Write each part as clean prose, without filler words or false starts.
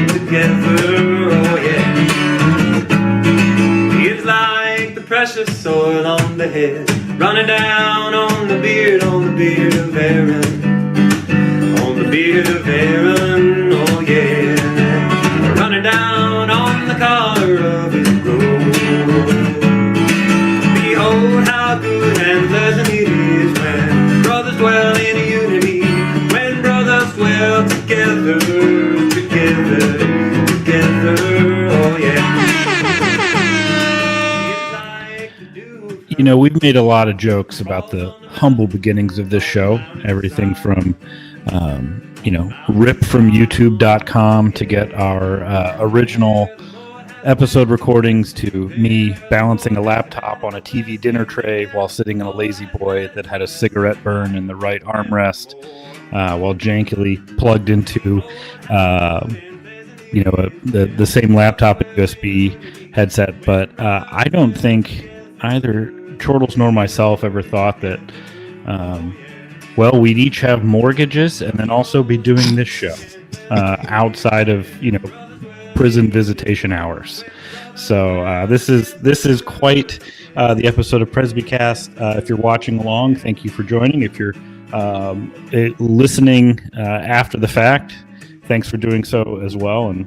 together, oh yeah. It's like the precious oil on the head, running down on the beard of Aaron, on the beard of Aaron, oh yeah. Running down on the collar of his robe. Behold how good and pleasant it is when brothers dwell in unity, when brothers dwell together, oh yeah. You know, we've made a lot of jokes about the humble beginnings of this show, everything from rip from youtube.com to get our original episode recordings, to me balancing a laptop on a TV dinner tray while sitting in a lazy boy that had a cigarette burn in the right armrest, while jankily plugged into the same laptop and USB headset. But I don't think either Chortles nor myself ever thought that we'd each have mortgages and then also be doing this show outside of prison visitation hours. So this is quite the episode of Presbycast. If you're watching along, thank you for joining. If you're listening after the fact, thanks for doing so as well, and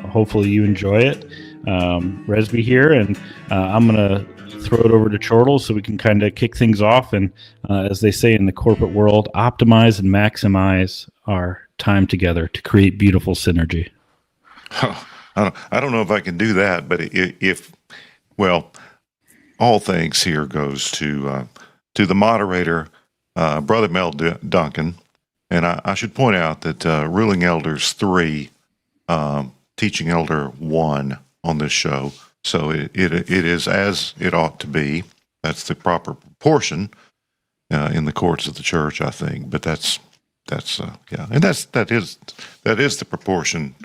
hopefully you enjoy it. Resby here, and I'm gonna throw it over to Chortles so we can kind of kick things off and, as they say in the corporate world, optimize and maximize our time together to create beautiful synergy. I don't know if I can do that, but all thanks here goes to the moderator, Brother Mel Duncan, and I should point out that Ruling Elders 3, Teaching Elder 1 on this show. So it is as it ought to be. That's the proper proportion in the courts of the church, I think. But that is the proportion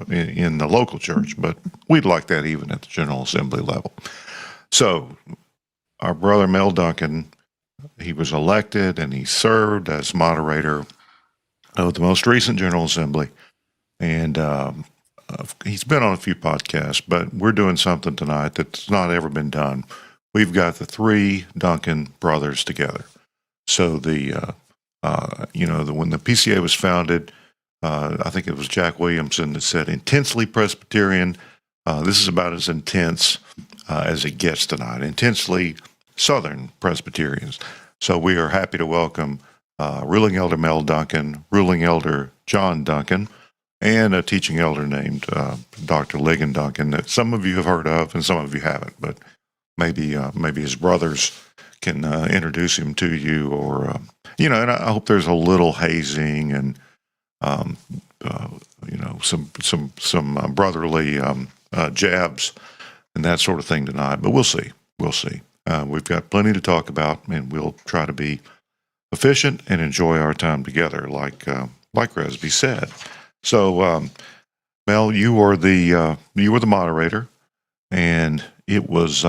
in the local church. But we'd like that even at the General Assembly level. So our brother Mel Duncan, he was elected and he served as moderator of the most recent General Assembly, and he's been on a few podcasts, but we're doing something tonight that's not ever been done. We've got the three Duncan brothers together. So when the PCA was founded, I think it was Jack Williamson that said, intensely Presbyterian. This is about as intense as it gets tonight. Intensely Southern Presbyterians. So we are happy to welcome Ruling Elder Mel Duncan, Ruling Elder John Duncan, and a teaching elder named Dr. Ligon Duncan that some of you have heard of and some of you haven't, but maybe his brothers can introduce him to you, or and I hope there's a little hazing and some brotherly jabs and that sort of thing tonight. But we'll see. We've got plenty to talk about, and we'll try to be efficient and enjoy our time together, like Resby said. So, Mel, you were the moderator, and it was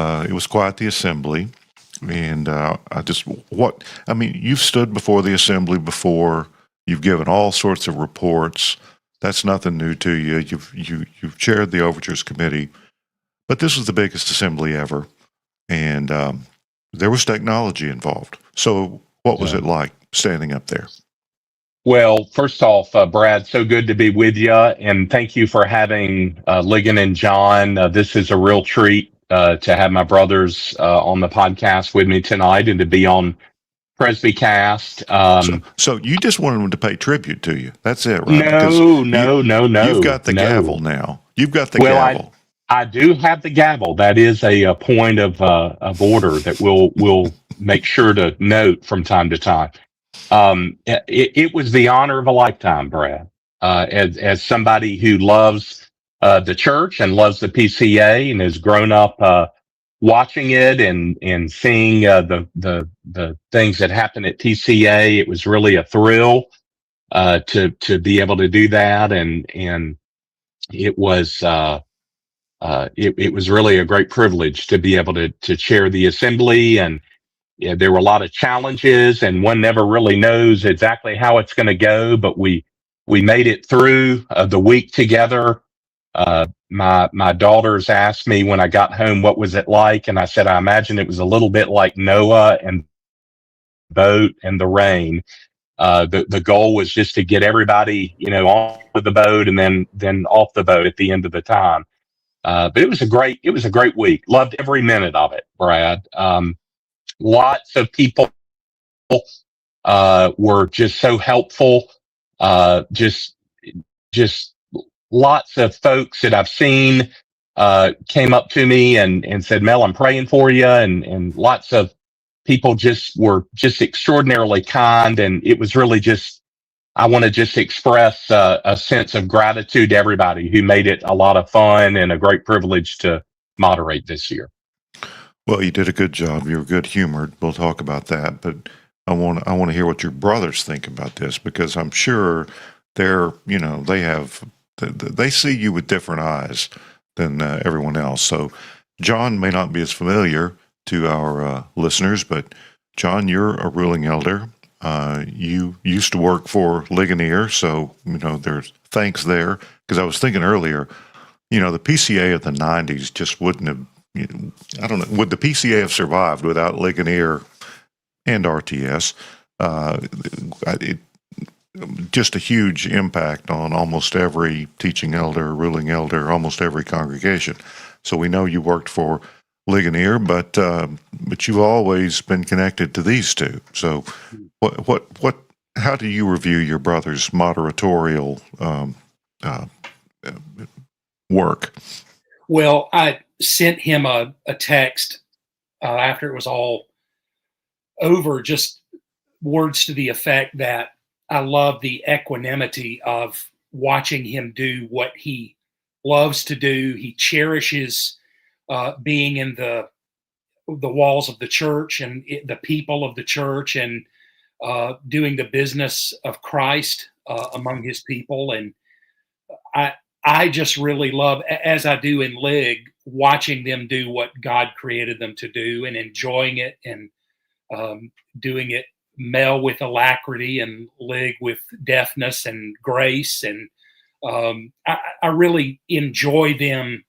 quite the assembly. And you've stood before the assembly before. You've given all sorts of reports. That's nothing new to you. You've chaired the Overtures Committee, but this was the biggest assembly ever, and there was technology involved. So, what was it like standing up there? Well, first off, Brad, so good to be with you, and thank you for having Ligon and John. This is a real treat to have my brothers on the podcast with me tonight and to be on Presbycast. So you just wanted them to pay tribute to you. That's it, right? No. You've got the gavel now. You've got the gavel. I do have the gavel. That is a point of order that we'll make sure to note from time to time. It was the honor of a lifetime, Brad. As somebody who loves the church and loves the PCA and has grown up watching it and seeing the things that happen at PCA, it was really a thrill to be able to do that, and it was it was really a great privilege to be able to chair the assembly. And there were a lot of challenges, and one never really knows exactly how it's going to go, but we made it through the week together. My daughters asked me when I got home, what was it like? And I said, I imagine it was a little bit like Noah and the boat and the rain. The goal was just to get everybody, on the boat and then off the boat at the end of the time. But it was a great week. Loved every minute of it, Brad. Lots of people were just so helpful. Just lots of folks that I've seen came up to me and said, Mel, I'm praying for you. And lots of people were extraordinarily kind. And it was really I want to just express a sense of gratitude to everybody who made it a lot of fun and a great privilege to moderate this year. Well, you did a good job. You were good humored. We'll talk about that, but I want to hear what your brothers think about this, because I'm sure they see you with different eyes than everyone else. So John may not be as familiar to our listeners, but John, you're a ruling elder. You used to work for Ligon, so there's thanks there. Because I was thinking earlier, the PCA of the '90s just wouldn't have. I don't know. Would the PCA have survived without Ligon and RTS? Just a huge impact on almost every teaching elder, ruling elder, almost every congregation. So we know you worked for Ligon, but you've always been connected to these two. So how do you review your brother's moderatorial work? Well, I sent him a text after it was all over, just words to the effect that I love the equanimity of watching him do what he loves to do. He cherishes being in the walls of the church and the people of the church, and doing the business of Christ among his people. And I just really love, as I do in Lig, watching them do what God created them to do and enjoying it, and doing it, Mel with alacrity and Lig with deftness and grace. And I really enjoy them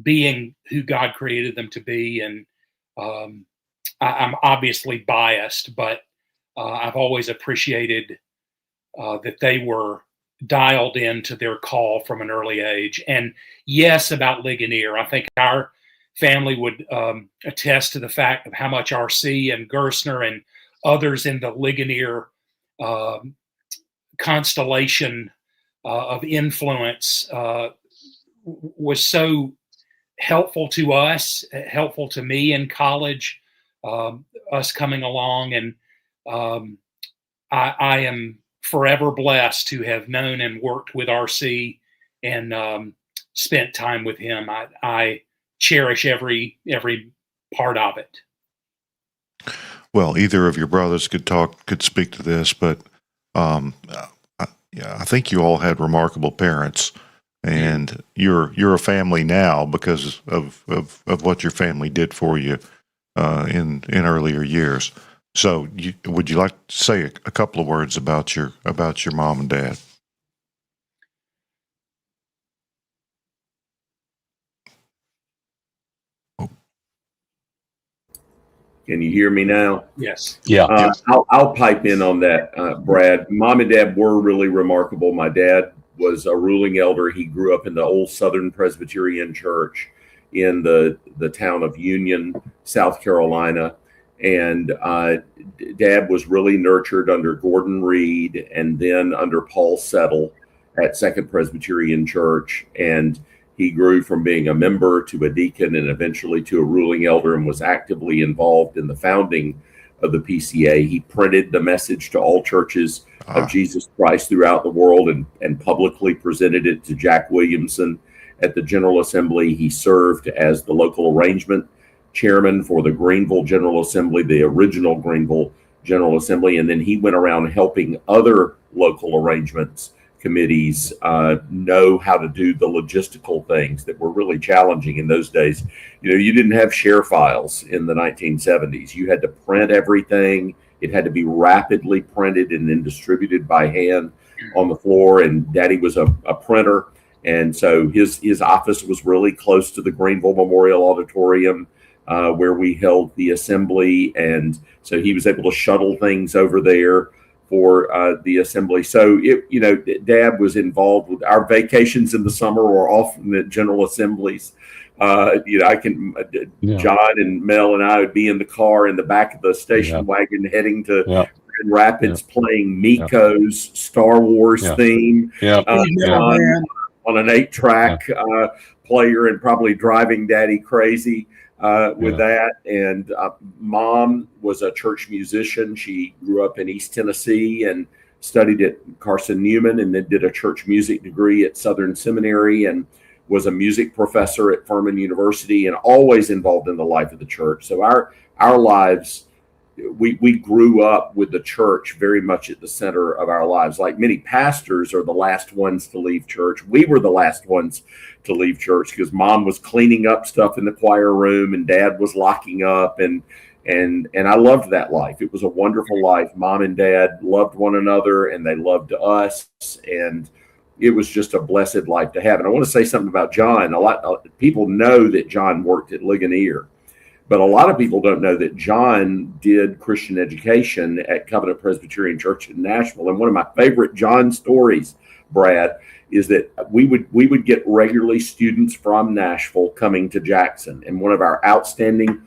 being who God created them to be. And I'm obviously biased, but I've always appreciated that they were dialed into their call from an early age. And yes, about Ligon, I think our family would attest to the fact of how much RC and Gerstner and others in the Ligon constellation of influence was so helpful to us, helpful to me in college, us coming along. And I am forever blessed to have known and worked with RC and spent time with him. I cherish every part of it. Well, either of your brothers could speak to this, but I think you all had remarkable parents, and you're a family now because of what your family did for you in earlier years. So, would you like to say a couple of words about your mom and dad? Can you hear me now? Yes. Yeah. I'll pipe in on that, Brad. Mom and Dad were really remarkable. My dad was a ruling elder. He grew up in the old Southern Presbyterian Church in the town of Union, South Carolina. And Dad was really nurtured under Gordon Reed and then under Paul Settle at Second Presbyterian Church. And he grew from being a member to a deacon and eventually to a ruling elder, and was actively involved in the founding of the PCA. He printed the message to all churches of Jesus Christ throughout the world and publicly presented it to Jack Williamson at the General Assembly. He served as the local arrangement chairman for the Greenville General Assembly, the original Greenville General Assembly, and then he went around helping other local arrangements committees know how to do the logistical things that were really challenging in those days. You didn't have share files in the 1970s. You had to print everything. It had to be rapidly printed and then distributed by hand on the floor. And Daddy was a printer, And so his office was really close to the Greenville Memorial Auditorium, where we held the assembly. And so he was able to shuttle things over there for the assembly. So, Dad was involved with our vacations in the summer or often at General Assemblies. John and Mel and I would be in the car in the back of the station wagon heading to Grand Rapids playing Miko's Star Wars theme on an 8-track player, and probably driving Daddy crazy with that. And Mom was a church musician. She grew up in East Tennessee and studied at Carson Newman, and then did a church music degree at Southern Seminary, and was a music professor at Furman University, and always involved in the life of the church. So our lives, we grew up with the church very much at the center of our lives. Like many pastors are the last ones to leave church, we were the last ones to leave church, because Mom was cleaning up stuff in the choir room and Dad was locking up, and I loved that life. It was a wonderful life. Mom and Dad loved one another, and they loved us, and it was just a blessed life to have. And I want to say something about John. A lot of people know that John worked at Ligon, but a lot of people don't know that John did Christian education at Covenant Presbyterian Church in Nashville. And one of my favorite John stories, Brad, is that we would get regularly students from Nashville coming to Jackson. And one of our outstanding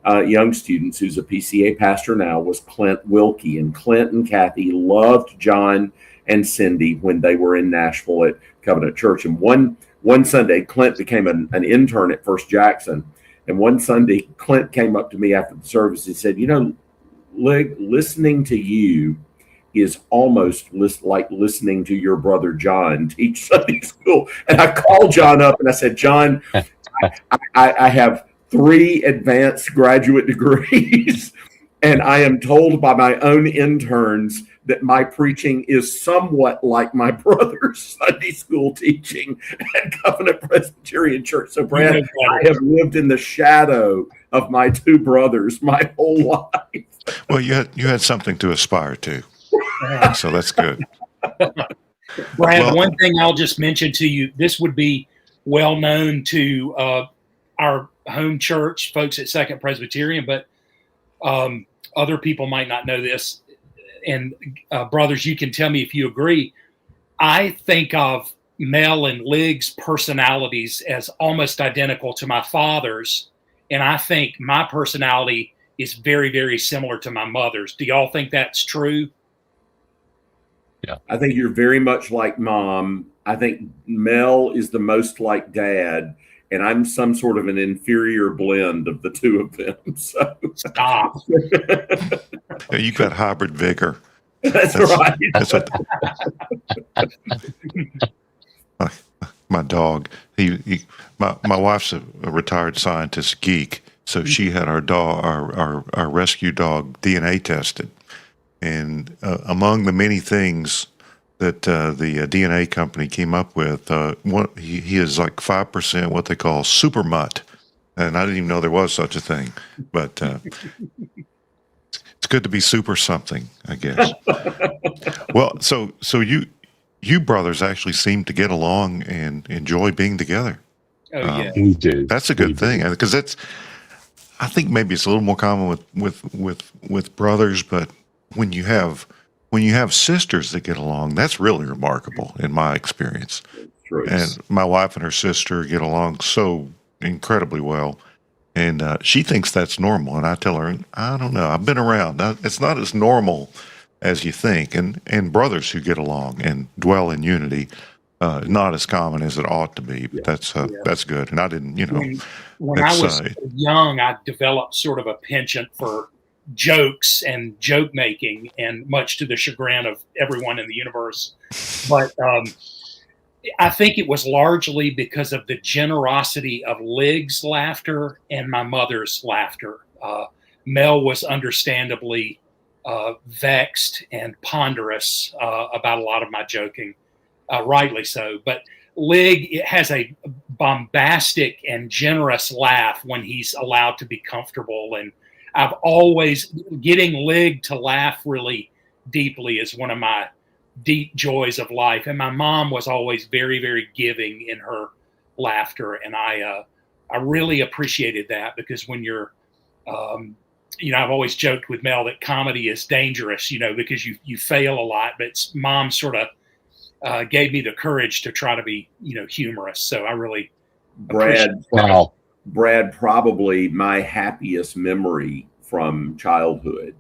young students, who's a PCA pastor now, was Clint Wilkie. And Clint and Kathy loved John and Cindy when they were in Nashville at Covenant Church. And one Sunday, Clint became an intern at First Jackson. And one Sunday, Clint came up to me after the service and said, listening to you is almost like listening to your brother John teach Sunday school. And I called John up and I said, John, I have 3 advanced graduate degrees, and I am told by my own interns that my preaching is somewhat like my brother's Sunday school teaching at Covenant Presbyterian Church. So, Brad, I have lived in the shadow of my 2 brothers my whole life. Well, you had something to aspire to, so that's good. Brad, one thing I'll just mention to you, this would be well known to our home church folks at Second Presbyterian, but other people might not know this. And brothers, you can tell me if you agree. I think of Mel and Lig's personalities as almost identical to my father's, and I think my personality is very, very similar to my mother's. Do y'all think that's true? Yeah, I think you're very much like Mom. I think Mel is the most like Dad, and I'm some sort of an inferior blend of the 2 of them. So stop. Yeah, you've got hybrid vigor. That's right. That's what my dog. My wife's a retired scientist geek, so she had our dog, our rescue dog, DNA tested, and among the many things that the DNA company came up with, he is like 5% what they call super mutt, and I didn't even know there was such a thing. But it's good to be super something, I guess. Well, so you brothers actually seem to get along and enjoy being together. Oh yeah, we do. That's a good thing, because I think maybe it's a little more common with brothers, but when you have sisters that get along, that's really remarkable in my experience. True. And my wife and her sister get along so incredibly well, and she thinks that's normal. And I tell her, I don't know. I've been around. It's not as normal as you think. And brothers who get along and dwell in unity, not as common as it ought to be. But that's good. And I didn't, When I was young, I developed sort of a penchant for jokes and joke making, and much to the chagrin of everyone in the universe. But I think it was largely because of the generosity of Lig's laughter and my mother's laughter. Mel was understandably vexed and ponderous about a lot of my joking, rightly so. But Lig has a bombastic and generous laugh when he's allowed to be comfortable. And I've always, getting Lig to laugh really deeply is one of my deep joys of life. And my mom was always very, very giving in her laughter. And I really appreciated that, because when you're, I've always joked with Mel that comedy is dangerous, because you fail a lot, but mom sort of gave me the courage to try to be, humorous. So I really Brad, probably my happiest memory from childhood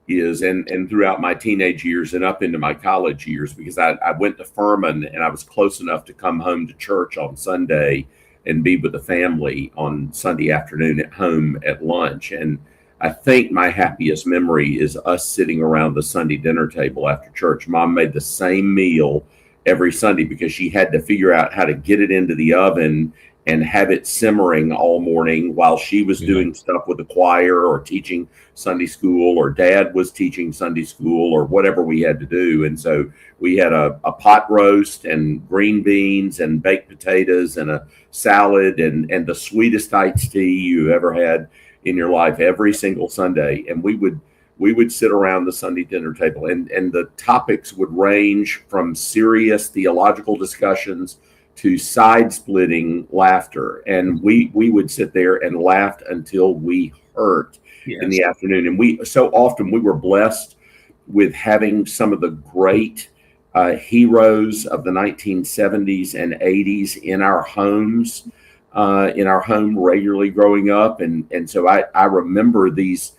is, and throughout my teenage years and up into my college years, because I went to Furman and I was close enough to come home to church on Sunday and be with the family on Sunday afternoon at home at lunch. And I think my happiest memory is us sitting around the Sunday dinner table after church. Mom made the same meal every Sunday because she had to figure out how to get it into the oven and have it simmering all morning while she was doing stuff with the choir or teaching Sunday school, or Dad was teaching Sunday school, or whatever we had to do. And so we had a pot roast and green beans and baked potatoes and a salad and the sweetest iced tea you ever had in your life every single Sunday. And we would sit around the Sunday dinner table, and the topics would range from serious theological discussions to side-splitting laughter. And we would sit there and laugh until we hurt in the afternoon. And we were blessed with having some of the great heroes of the 1970s and 80s in our homes, in our home regularly growing up. And so I remember these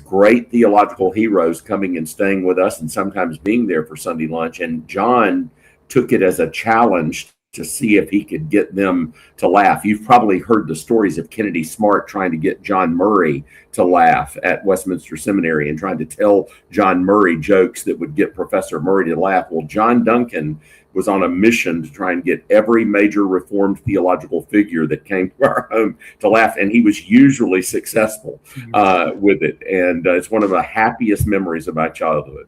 great theological heroes coming and staying with us and sometimes being there for Sunday lunch. And John took it as a challenge to see if he could get them to laugh. You've probably heard the stories of Kennedy Smart trying to get John Murray to laugh at Westminster Seminary and trying to tell John Murray jokes that would get Professor Murray to laugh. Well, John Duncan was on a mission to try and get every major Reformed theological figure that came to our home to laugh, and he was usually successful with it. And it's one of the happiest memories of my childhood.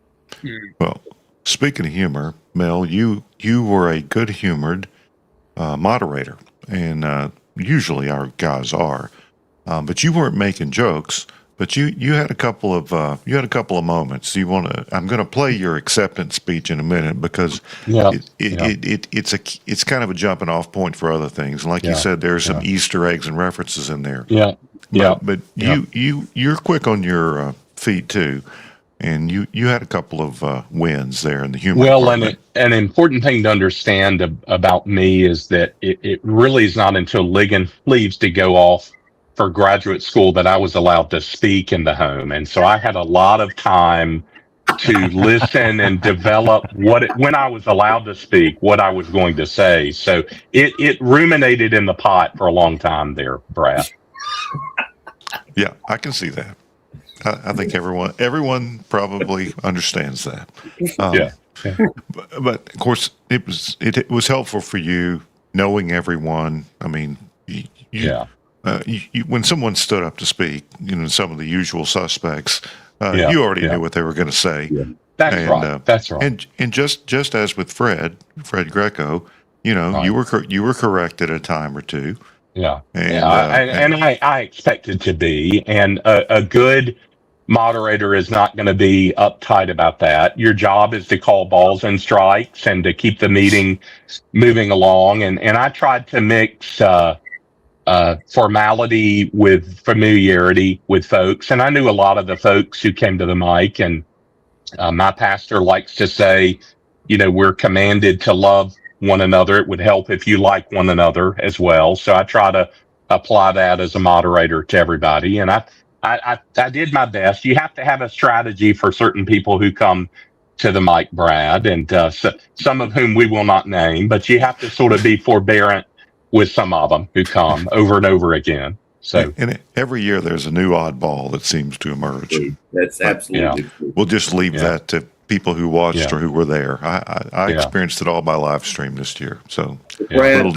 Well, speaking of humor, Mel, you were a good-humored moderator, and usually our guys are, but you weren't making jokes. But you had a couple of moments. I'm going to play your acceptance speech in a minute, because it's kind of a jumping off point for other things. And like you said, there's some Easter eggs and references in there. But you're quick on your feet too. And you had a couple of wins there in the humor department. And an important thing to understand about me is that it really is not until Ligon leaves to go off for graduate school that I was allowed to speak in the home. And so I had a lot of time to listen and develop when I was allowed to speak, what I was going to say. So it ruminated in the pot for a long time there, Brad. Yeah, I can see that. I think everyone probably understands that. But of course, it was helpful for you knowing everyone. I mean, when someone stood up to speak, some of the usual suspects, you already knew what they were going to say. Yeah. That's right. And just as with Fred Greco, you were corrected a time or two. Yeah. And I expected to be. And a good moderator is not going to be uptight about that. Your job is to call balls and strikes and to keep the meeting moving along. And I tried to mix formality with familiarity with folks. And I knew a lot of the folks who came to the mic. And my pastor likes to say, we're commanded to love one another. It would help if you like one another as well. So I try to apply that as a moderator to everybody. And I did my best. You have to have a strategy for certain people who come to the mic, Brad, and some of whom we will not name, but you have to sort of be forbearant with some of them who come over and over again. So, and every year there's a new oddball that seems to emerge. That's absolutely true. We'll just leave that to people who watched or who were there. I experienced it all by live stream this year. So, Brad,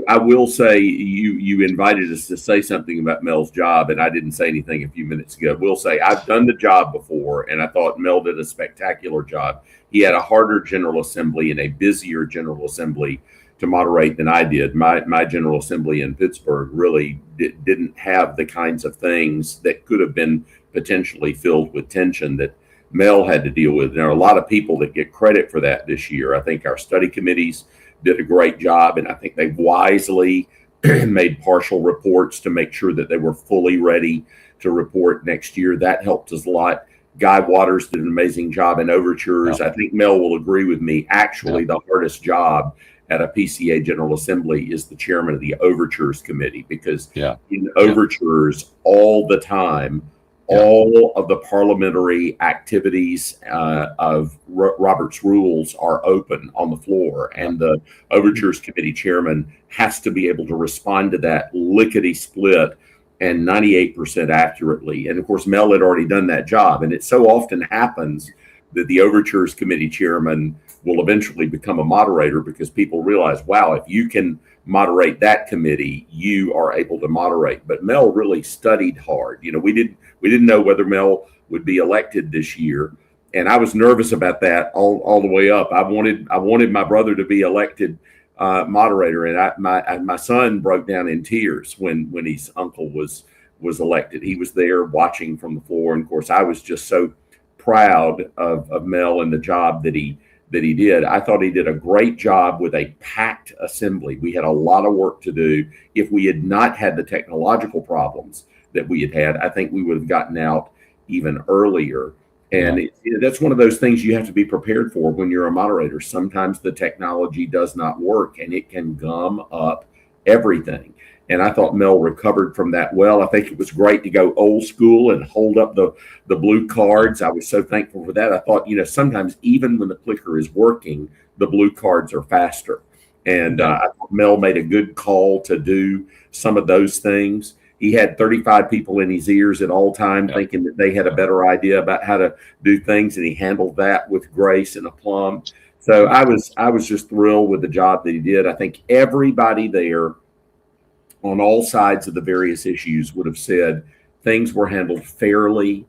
I will say you invited us to say something about Mel's job, and I didn't say anything a few minutes ago. We'll say I've done the job before, and I thought Mel did a spectacular job. He had a harder General Assembly and a busier General Assembly to moderate than I did. My General Assembly in Pittsburgh really didn't have the kinds of things that could have been potentially filled with tension that Mel had to deal with. There are a lot of people that get credit for that this year. I think our study committees did a great job, and I think they wisely made partial reports to make sure that they were fully ready to report next year. That helped us a lot. Guy Waters did an amazing job in overtures. I think Mel will agree with me. Actually, the hardest job at a PCA General Assembly is the chairman of the Overtures Committee, because in overtures all the time, all of the parliamentary activities of Robert's rules are open on the floor, and the Overtures Committee chairman has to be able to respond to that lickety-split and 98% accurately. And of course, Mel had already done that job. And it so often happens that the Overtures Committee chairman will eventually become a moderator, because people realize, wow, if you can moderate that committee, you are able to moderate. But Mel really studied hard. You know, we didn't know whether Mel would be elected this year, and I was nervous about that all the way up. I wanted my brother to be elected moderator, and my son broke down in tears when his uncle was elected. He was there watching from the floor, and of course, I was just so proud of Mel and the job that he did. I thought he did a great job with a packed assembly. We had a lot of work to do. If we had not had the technological problems that we had, I think we would have gotten out even earlier. And that's one of those things you have to be prepared for when you're a moderator. Sometimes the technology does not work, and it can gum up everything. And I thought Mel recovered from that well. I think it was great to go old school and hold up the blue cards. I was so thankful for that. I thought, you know, sometimes even when the clicker is working, the blue cards are faster. And I thought Mel made a good call to do some of those things. He had 35 people in his ears at all time thinking that they had a better idea about how to do things, and he handled that with grace and aplomb. So I was just thrilled with the job that he did. I think everybody there on all sides of the various issues would have said things were handled fairly.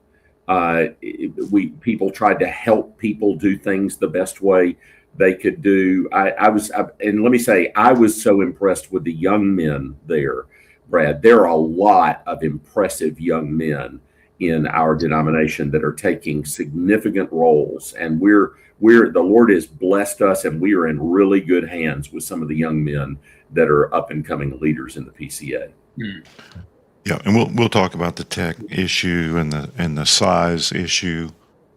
People tried to help people do things the best way they could do. And let me say, I was so impressed with the young men there, Brad. There are a lot of impressive young men in our denomination that are taking significant roles, and the Lord has blessed us, and we are in really good hands with some of the young men that are up and coming leaders in the PCA. Yeah, and we'll talk about the tech issue and the size issue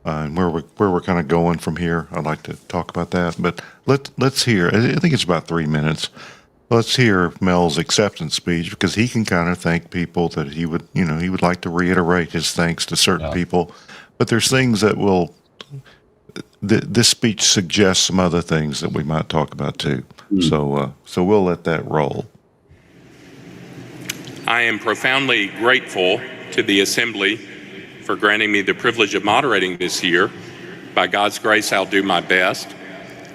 and where we're kind of going from here. I'd like to talk about that, but let's hear. I think it's about 3 minutes. Let's hear Mel's acceptance speech, because he can kind of thank people that he would like to reiterate his thanks to certain people. But there's things that this speech suggests some other things that we might talk about too. So we'll let that roll. I am profoundly grateful to the Assembly for granting me the privilege of moderating this year. By God's grace, I'll do my best.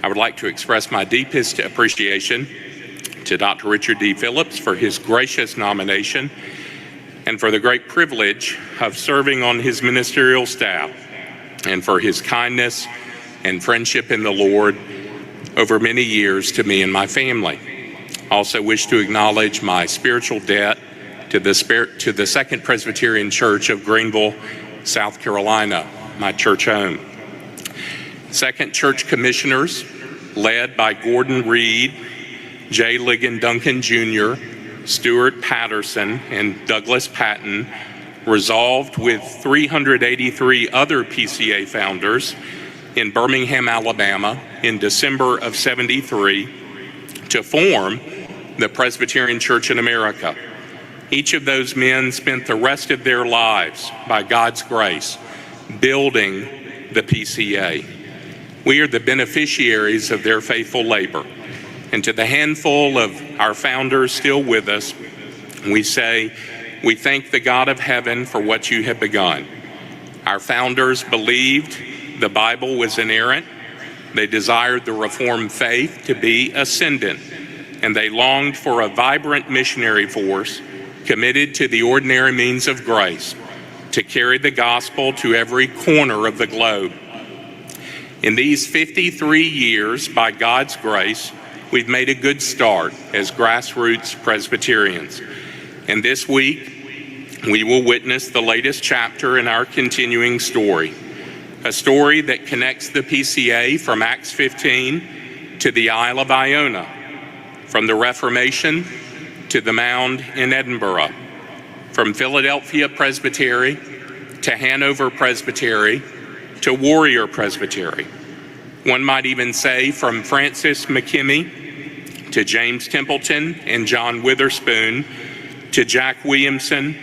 I would like to express my deepest appreciation to Dr. Richard D. Phillips for his gracious nomination and for the great privilege of serving on his ministerial staff, and for his kindness and friendship in the Lord over many years to me and my family. I also wish to acknowledge my spiritual debt to the Second Presbyterian Church of Greenville, South Carolina, my church home. Second Church Commissioners, led by Gordon Reed, J. Ligon Duncan Jr., Stuart Patterson, and Douglas Patton, resolved with 383 other PCA founders in Birmingham, Alabama in December of '73 to form the Presbyterian Church in America. Each of those men spent the rest of their lives, by God's grace, building the PCA. We are the beneficiaries of their faithful labor. And to the handful of our founders still with us, we say, we thank the God of heaven for what you have begun. Our founders believed the Bible was inerrant. They desired the Reformed faith to be ascendant, and they longed for a vibrant missionary force committed to the ordinary means of grace to carry the gospel to every corner of the globe. In these 53 years, by God's grace, we've made a good start as grassroots Presbyterians. And this week, we will witness the latest chapter in our continuing story, a story that connects the PCA from Acts 15 to the Isle of Iona, from the Reformation to the Mound in Edinburgh, from Philadelphia Presbytery to Hanover Presbytery to Warrior Presbytery. One might even say from Francis McKimmey to James Templeton and John Witherspoon to Jack Williamson,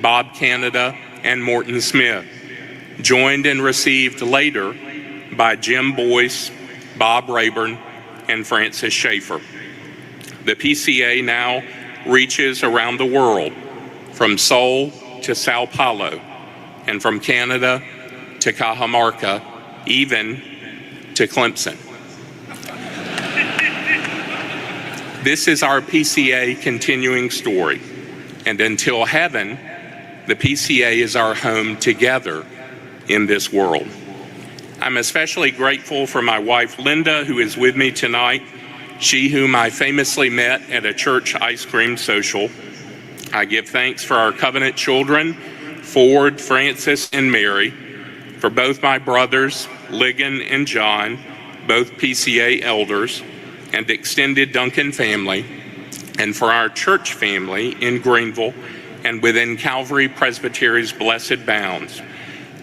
Bob Canada, and Morton Smith, joined and received later by Jim Boyce, Bob Rayburn, and Francis Schaeffer. The PCA now reaches around the world, from Seoul to Sao Paulo, and from Canada to Cajamarca, even to Clemson. This is our PCA continuing story, and until heaven, the PCA is our home together in this world. I'm especially grateful for my wife, Linda, who is with me tonight, she whom I famously met at a church ice cream social. I give thanks for our covenant children, Ford, Francis, and Mary, for both my brothers, Ligon and John, both PCA elders, and extended Duncan family, and for our church family in Greenville and within Calvary Presbytery's blessed bounds.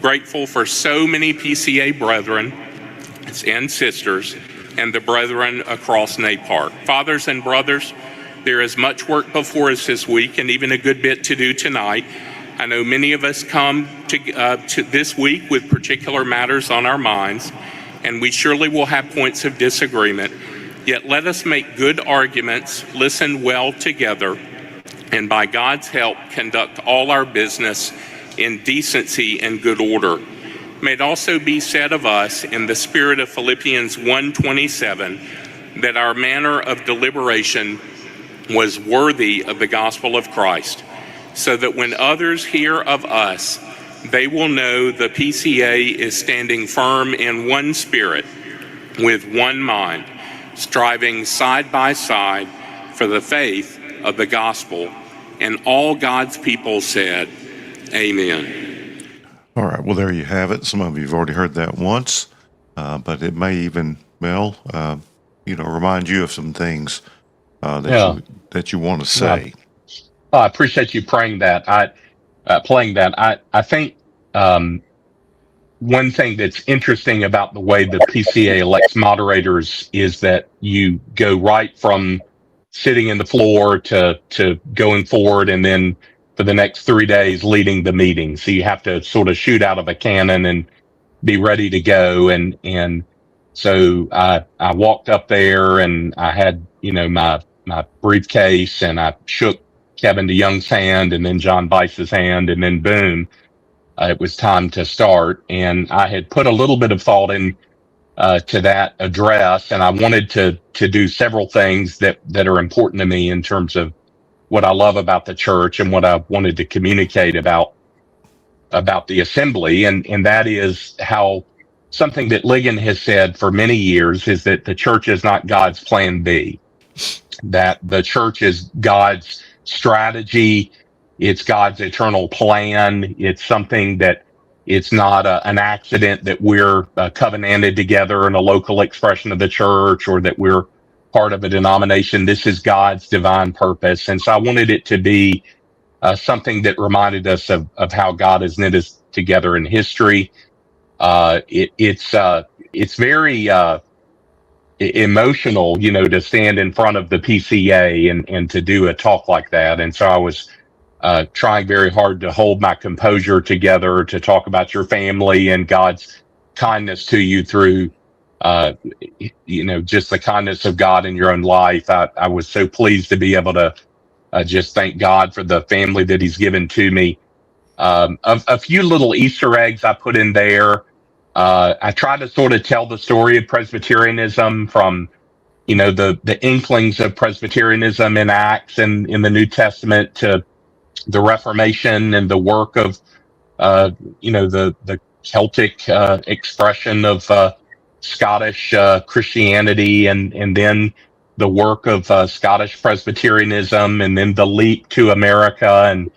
Grateful for so many PCA brethren and sisters and the brethren across Napar. Fathers and brothers, there is much work before us this week and even a good bit to do tonight. I know many of us come to this week with particular matters on our minds, and we surely will have points of disagreement. Yet let us make good arguments, listen well together, and by God's help, conduct all our business in decency and good order. May it also be said of us in the spirit of Philippians 1:27 that our manner of deliberation was worthy of the gospel of Christ, so that when others hear of us, they will know the PCA is standing firm in one spirit, with one mind, striving side by side for the faith of the gospel. And all God's people said, amen. All right. Well, there you have it. Some of you have already heard that once, but it may even, remind you of some things that you want to say. I appreciate you playing that. I think one thing that's interesting about the way the PCA elects moderators is that you go right from sitting in the floor to going forward, and then for the next 3 days leading the meeting. So you have to sort of shoot out of a cannon and be ready to go. And so I walked up there and I had, my briefcase, and I shook Kevin DeYoung's hand and then John Bice's hand, and then boom, it was time to start. And I had put a little bit of thought in to that address, and I wanted to do several things that are important to me in terms of what I love about the church and what I wanted to communicate about the assembly. And that is how something that Ligon has said for many years is that the church is not God's plan B, that the church is God's strategy. It's God's eternal plan. It's something that it's not an accident that we're covenanted together in a local expression of the church, or that we're part of a denomination. This is God's divine purpose. And so I wanted it to be something that reminded us of how God has knit us together in history. It's very emotional, to stand in front of the PCA and to do a talk like that. And so I was trying very hard to hold my composure together, to talk about your family and God's kindness to you through, just the kindness of God in your own life. I was so pleased to be able to just thank God for the family that He's given to me. A few little Easter eggs I put in there. I tried to sort of tell the story of Presbyterianism from, the inklings of Presbyterianism in Acts and in the New Testament to the Reformation and the work of, the Celtic expression of Scottish Christianity, and then the work of Scottish Presbyterianism, and then the leap to America, and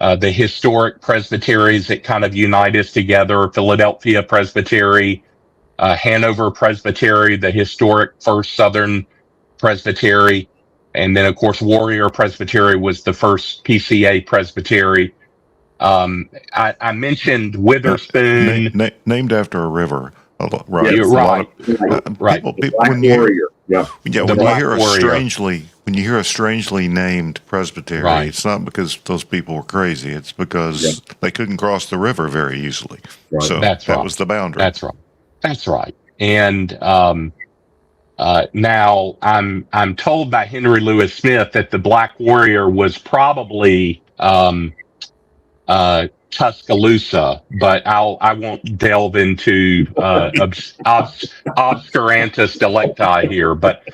the historic presbyteries that kind of unite us together: Philadelphia Presbytery, Hanover Presbytery, the historic First Southern Presbytery, and then of course Warrior Presbytery was the first PCA Presbytery. I mentioned Witherspoon, named after a river. Right, You're right. Right. People Black when you Warrior. Yeah. when you Black hear a Warrior. strangely named presbytery, Right. it's not because those people were crazy. It's because they couldn't cross the river very easily. Right. So That's that right. was the boundary. That's right. That's right. And now I'm told by Henry Louis Smith that the Black Warrior was probably Tuscaloosa, but I won't delve into obscurantus delecti here. But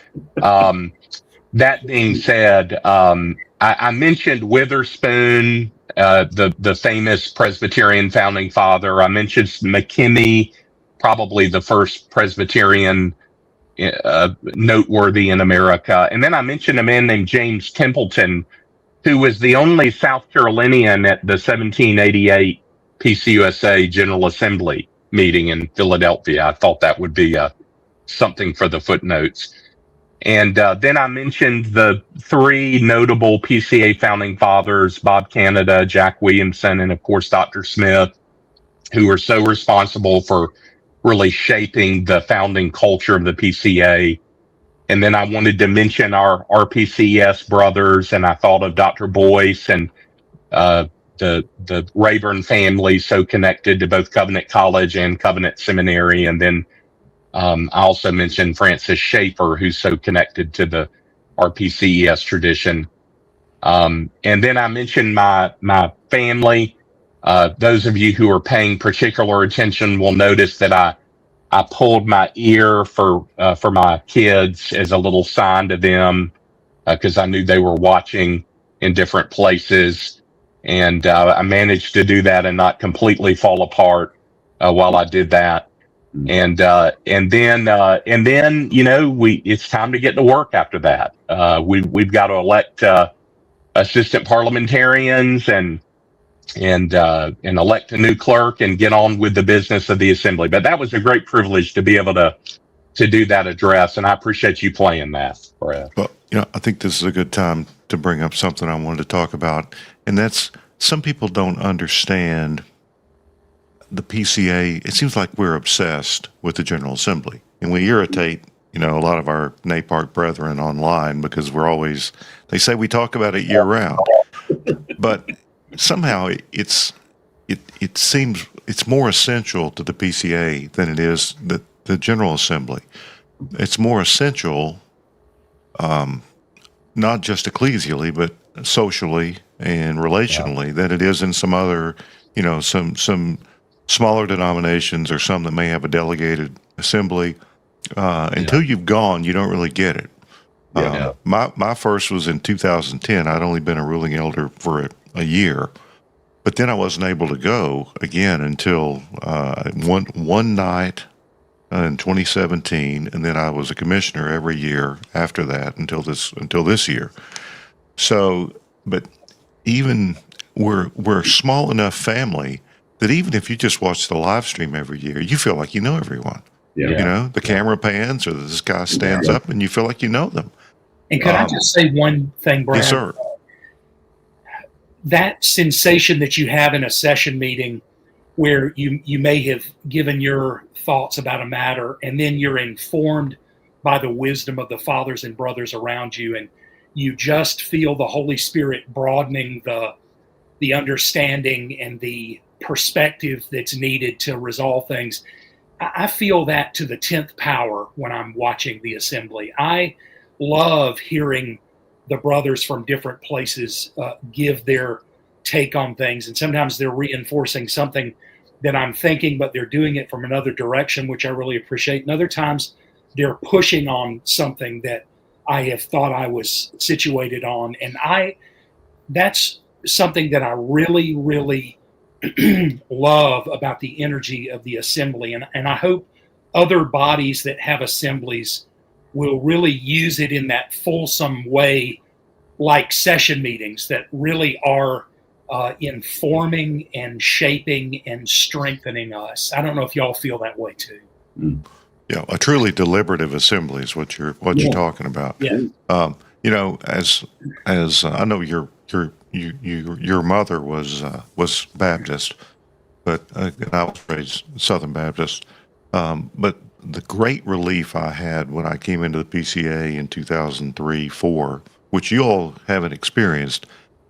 that being said, I mentioned Witherspoon, the famous Presbyterian founding father. I mentioned McKinney, probably the first Presbyterian noteworthy in America. And then I mentioned a man named James Templeton, who was the only South Carolinian at the 1788 PCUSA General Assembly meeting in Philadelphia. I thought that would be something for the footnotes. And then I mentioned the three notable PCA founding fathers: Bob Canada, Jack Williamson, and of course Dr. Smith, who were so responsible for really shaping the founding culture of the PCA. And then I wanted to mention our RPCS brothers, and I thought of Dr. Boyce and the Rayburn family, so connected to both Covenant College and Covenant Seminary. And then I also mentioned Francis Schaeffer, who's so connected to the RPCES tradition. And then I mentioned my family. Those of you who are paying particular attention will notice that I pulled my ear for my kids as a little sign to them, because I knew they were watching in different places, and I managed to do that and not completely fall apart while I did that. And then it's time to get to work after that. We've got to elect assistant parliamentarians and elect a new clerk and get on with the business of the assembly. But that was a great privilege to be able to do that address, and I appreciate you playing that, Brad. Well, I think this is a good time to bring up something I wanted to talk about, and that's some people don't understand the PCA. It seems like we're obsessed with the General Assembly, and we irritate a lot of our NAPARC brethren online because they say we talk about it year round, but somehow it seems it's more essential to the PCA than it is the General Assembly. It's more essential, not just ecclesially, but socially and relationally, than it is in some other, some smaller denominations or some that may have a delegated assembly. Until you've gone, you don't really get it. My first was in 2010. I'd only been a ruling elder for a year, but then I wasn't able to go again until one night in 2017, and then I was a commissioner every year after that until this year. So, but even we're a small enough family that even if you just watch the live stream every year, you feel like you know everyone. The camera pans or this guy stands up and you feel like you know them. And could I just say one thing, Brad? Yes, sir. That sensation that you have in a session meeting where you may have given your thoughts about a matter, and then you're informed by the wisdom of the fathers and brothers around you, and you just feel the Holy Spirit broadening the understanding and the perspective that's needed to resolve things. I feel that to the 10th power when I'm watching the assembly. I love hearing the brothers from different places give their take on things, and sometimes they're reinforcing something that I'm thinking, but they're doing it from another direction, which I really appreciate. And other times they're pushing on something that I have thought I was situated on, and that's something that I really, really love about the energy of the assembly. And I hope other bodies that have assemblies will really use it in that fulsome way, like session meetings that really are informing and shaping and strengthening us. I don't know if y'all feel that way too. Yeah, a truly deliberative assembly is what you're talking about. Yeah. You know, as I know your mother was Baptist, but I was raised Southern Baptist. But the great relief I had when I came into the PCA in 2003-4, which you all haven't experienced,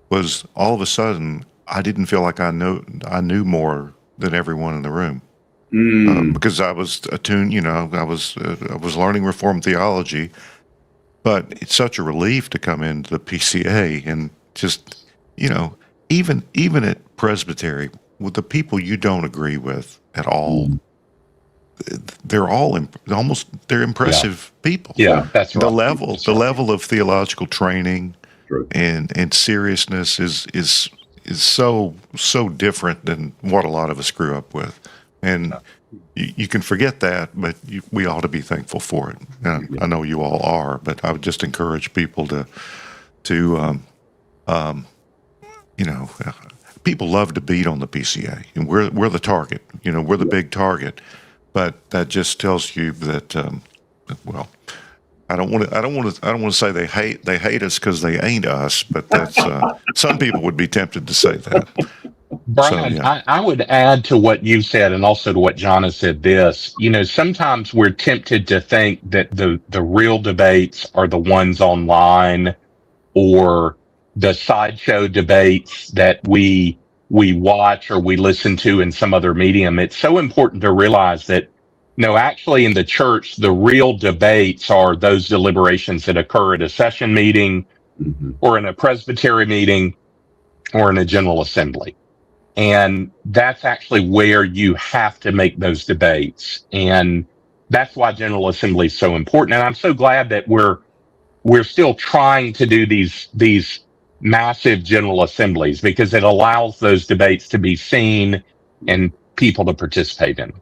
was all of a sudden I didn't feel like I knew more than everyone in the room. Because I was attuned, I was learning Reformed theology, but it's such a relief to come into the PCA and just, even at Presbytery, with the people you don't agree with at all, they're all they're impressive people. Yeah, that's right. The level of theological training and seriousness is so different than what a lot of us grew up with. And you can forget that, but we ought to be thankful for it. And I know you all are, but I would just encourage people to people love to beat on the PCA, and we're the target. We're the big target. But that just tells you that, I don't want to say they hate us because they ain't us, but that's some people would be tempted to say that. Brian, I would add to what you said and also to what John has said this. Sometimes we're tempted to think that the real debates are the ones online or the sideshow debates that we watch or we listen to in some other medium. It's so important to realize that, actually in the church, the real debates are those deliberations that occur at a session meeting or in a Presbyterian meeting or in a General Assembly. And that's actually where you have to make those debates. And that's why General Assembly is so important. And I'm so glad that we're still trying to do these massive General Assemblies, because it allows those debates to be seen and people to participate in.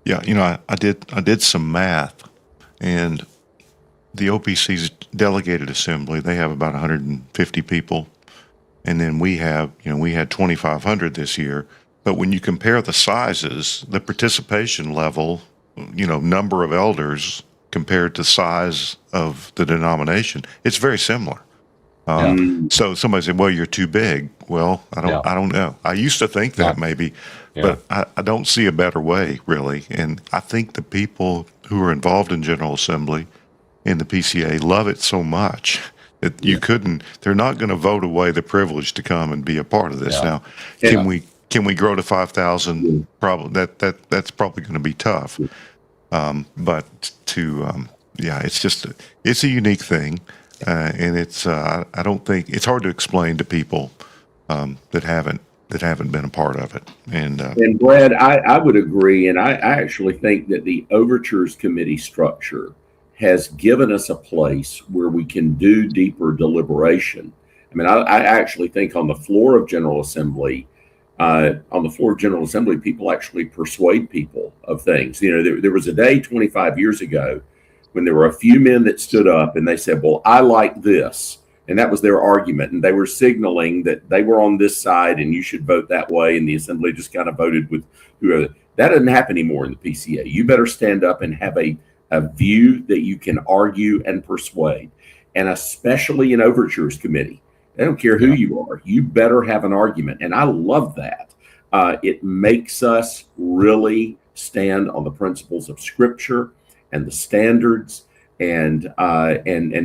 Yeah, I did some math, and the OPC's delegated assembly, they have about 150 people. And then we had 2,500 this year. But when you compare the sizes, the participation level, number of elders compared to size of the denomination, it's very similar. So somebody said, "Well, you're too big." Well, I don't know. I used to think that maybe, but I don't see a better way really. And I think the people who are involved in General Assembly in the PCA love it so much. They're not going to vote away the privilege to come and be a part of this. Now, can we grow to 5,000? Probably that's probably going to be tough. But it's a unique thing, and it's I don't think it's hard to explain to people that haven't been a part of it. And Brad, I would agree, and I actually think that the Overtures Committee structure has given us a place where we can do deeper deliberation. I mean, I actually think on the floor of General Assembly, people actually persuade people of things. There was a day 25 years ago when there were a few men that stood up and they said, "Well, I like this." And that was their argument. And they were signaling that they were on this side and you should vote that way. And the assembly just kind of voted with whoever. That doesn't happen anymore in the PCA. You better stand up and have a view that you can argue and persuade. And especially in Overtures Committee, they don't care who you are. You better have an argument. And I love that. It makes us really stand on the principles of Scripture and the standards and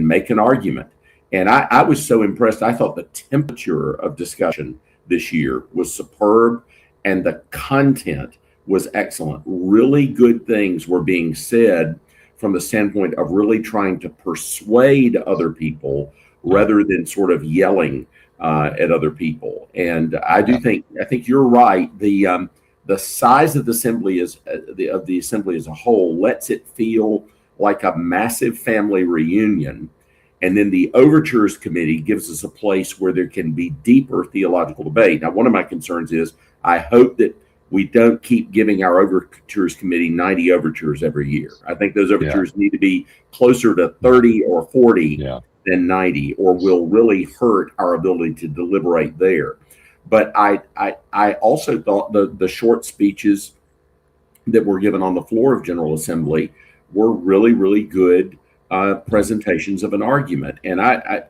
make an argument. And I was so impressed. I thought the temperature of discussion this year was superb and the content was excellent. Really good things were being said from the standpoint of really trying to persuade other people rather than sort of yelling at other people. And I think you're right. The size of the assembly of the assembly as a whole lets it feel like a massive family reunion. And then the Overtures Committee gives us a place where there can be deeper theological debate. Now, one of my concerns is I hope that we don't keep giving our Overtures Committee 90 overtures every year. I think those overtures need to be closer to 30 or 40 than 90, or will really hurt our ability to deliberate there. But I also thought the short speeches that were given on the floor of General Assembly were really, really good presentations of an argument. And I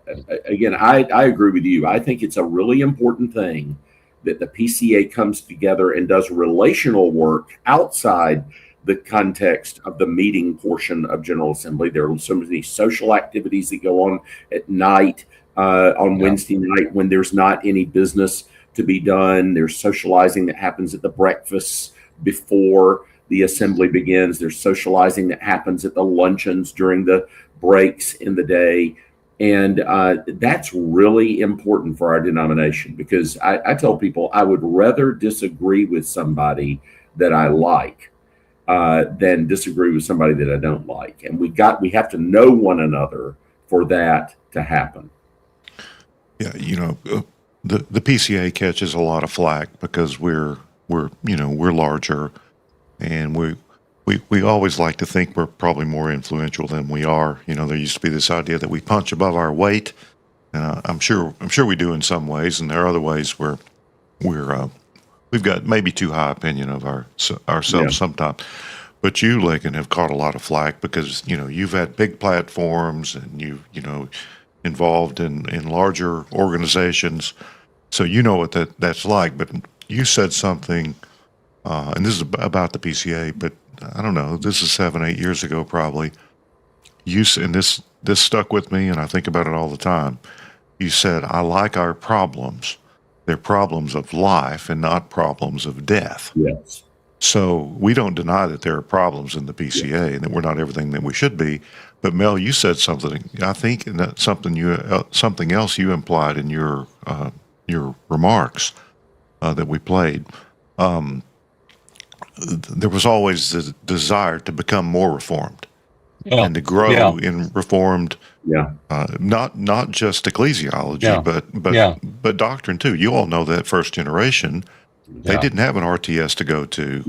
agree with you. I think it's a really important thing that the PCA comes together and does relational work outside the context of the meeting portion of General Assembly. There are so many social activities that go on at night, on Wednesday night when there's not any business to be done. There's socializing that happens at the breakfasts before the assembly begins. There's socializing that happens at the luncheons during the breaks in the day. And that's really important for our denomination, because I tell people I would rather disagree with somebody that I like than disagree with somebody that I don't like. And we have to know one another for that to happen. Yeah, the PCA catches a lot of flack because we're larger, and we always like to think we're probably more influential than we are. There used to be this idea that we punch above our weight, and I'm sure we do in some ways, and there are other ways where we've got maybe too high opinion of ourselves sometimes. But you, Ligon, have caught a lot of flack because you've had big platforms, and you involved in larger organizations, so you know what that's like. But you said something, and this is about the PCA, but I don't know, this is 7-8 years ago probably. And this stuck with me, and I think about it all the time. You said, I like our problems. They're problems of life and not problems of death. Yes. So we don't deny that there are problems in the PCA and that we're not everything that we should be. But Mel, you said something, I think, and that's something else you implied in your remarks that we played. There was always the desire to become more reformed and to grow in reformed, not just ecclesiology, but doctrine too. You all know that first generation, they didn't have an RTS to go to,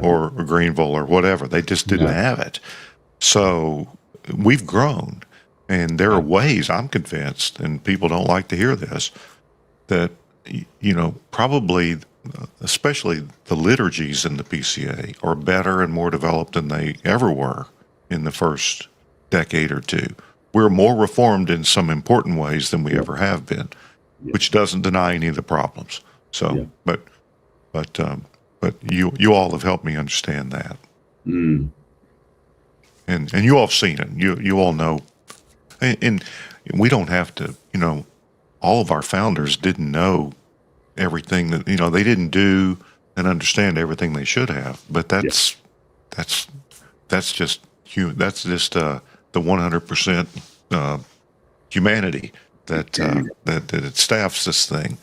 or Greenville or whatever. They just didn't have it. So we've grown, and there are ways, I'm convinced, and people don't like to hear this, that probably, especially the liturgies in the PCA, are better and more developed than they ever were in the first decade or two. We're more reformed in some important ways than we ever have been, which doesn't deny any of the problems. So, but you all have helped me understand that, and you all have seen it. You all know, and we don't have to. All of our founders didn't know everything that they didn't do and understand everything they should have. But that's just the 100% humanity that staffs this thing.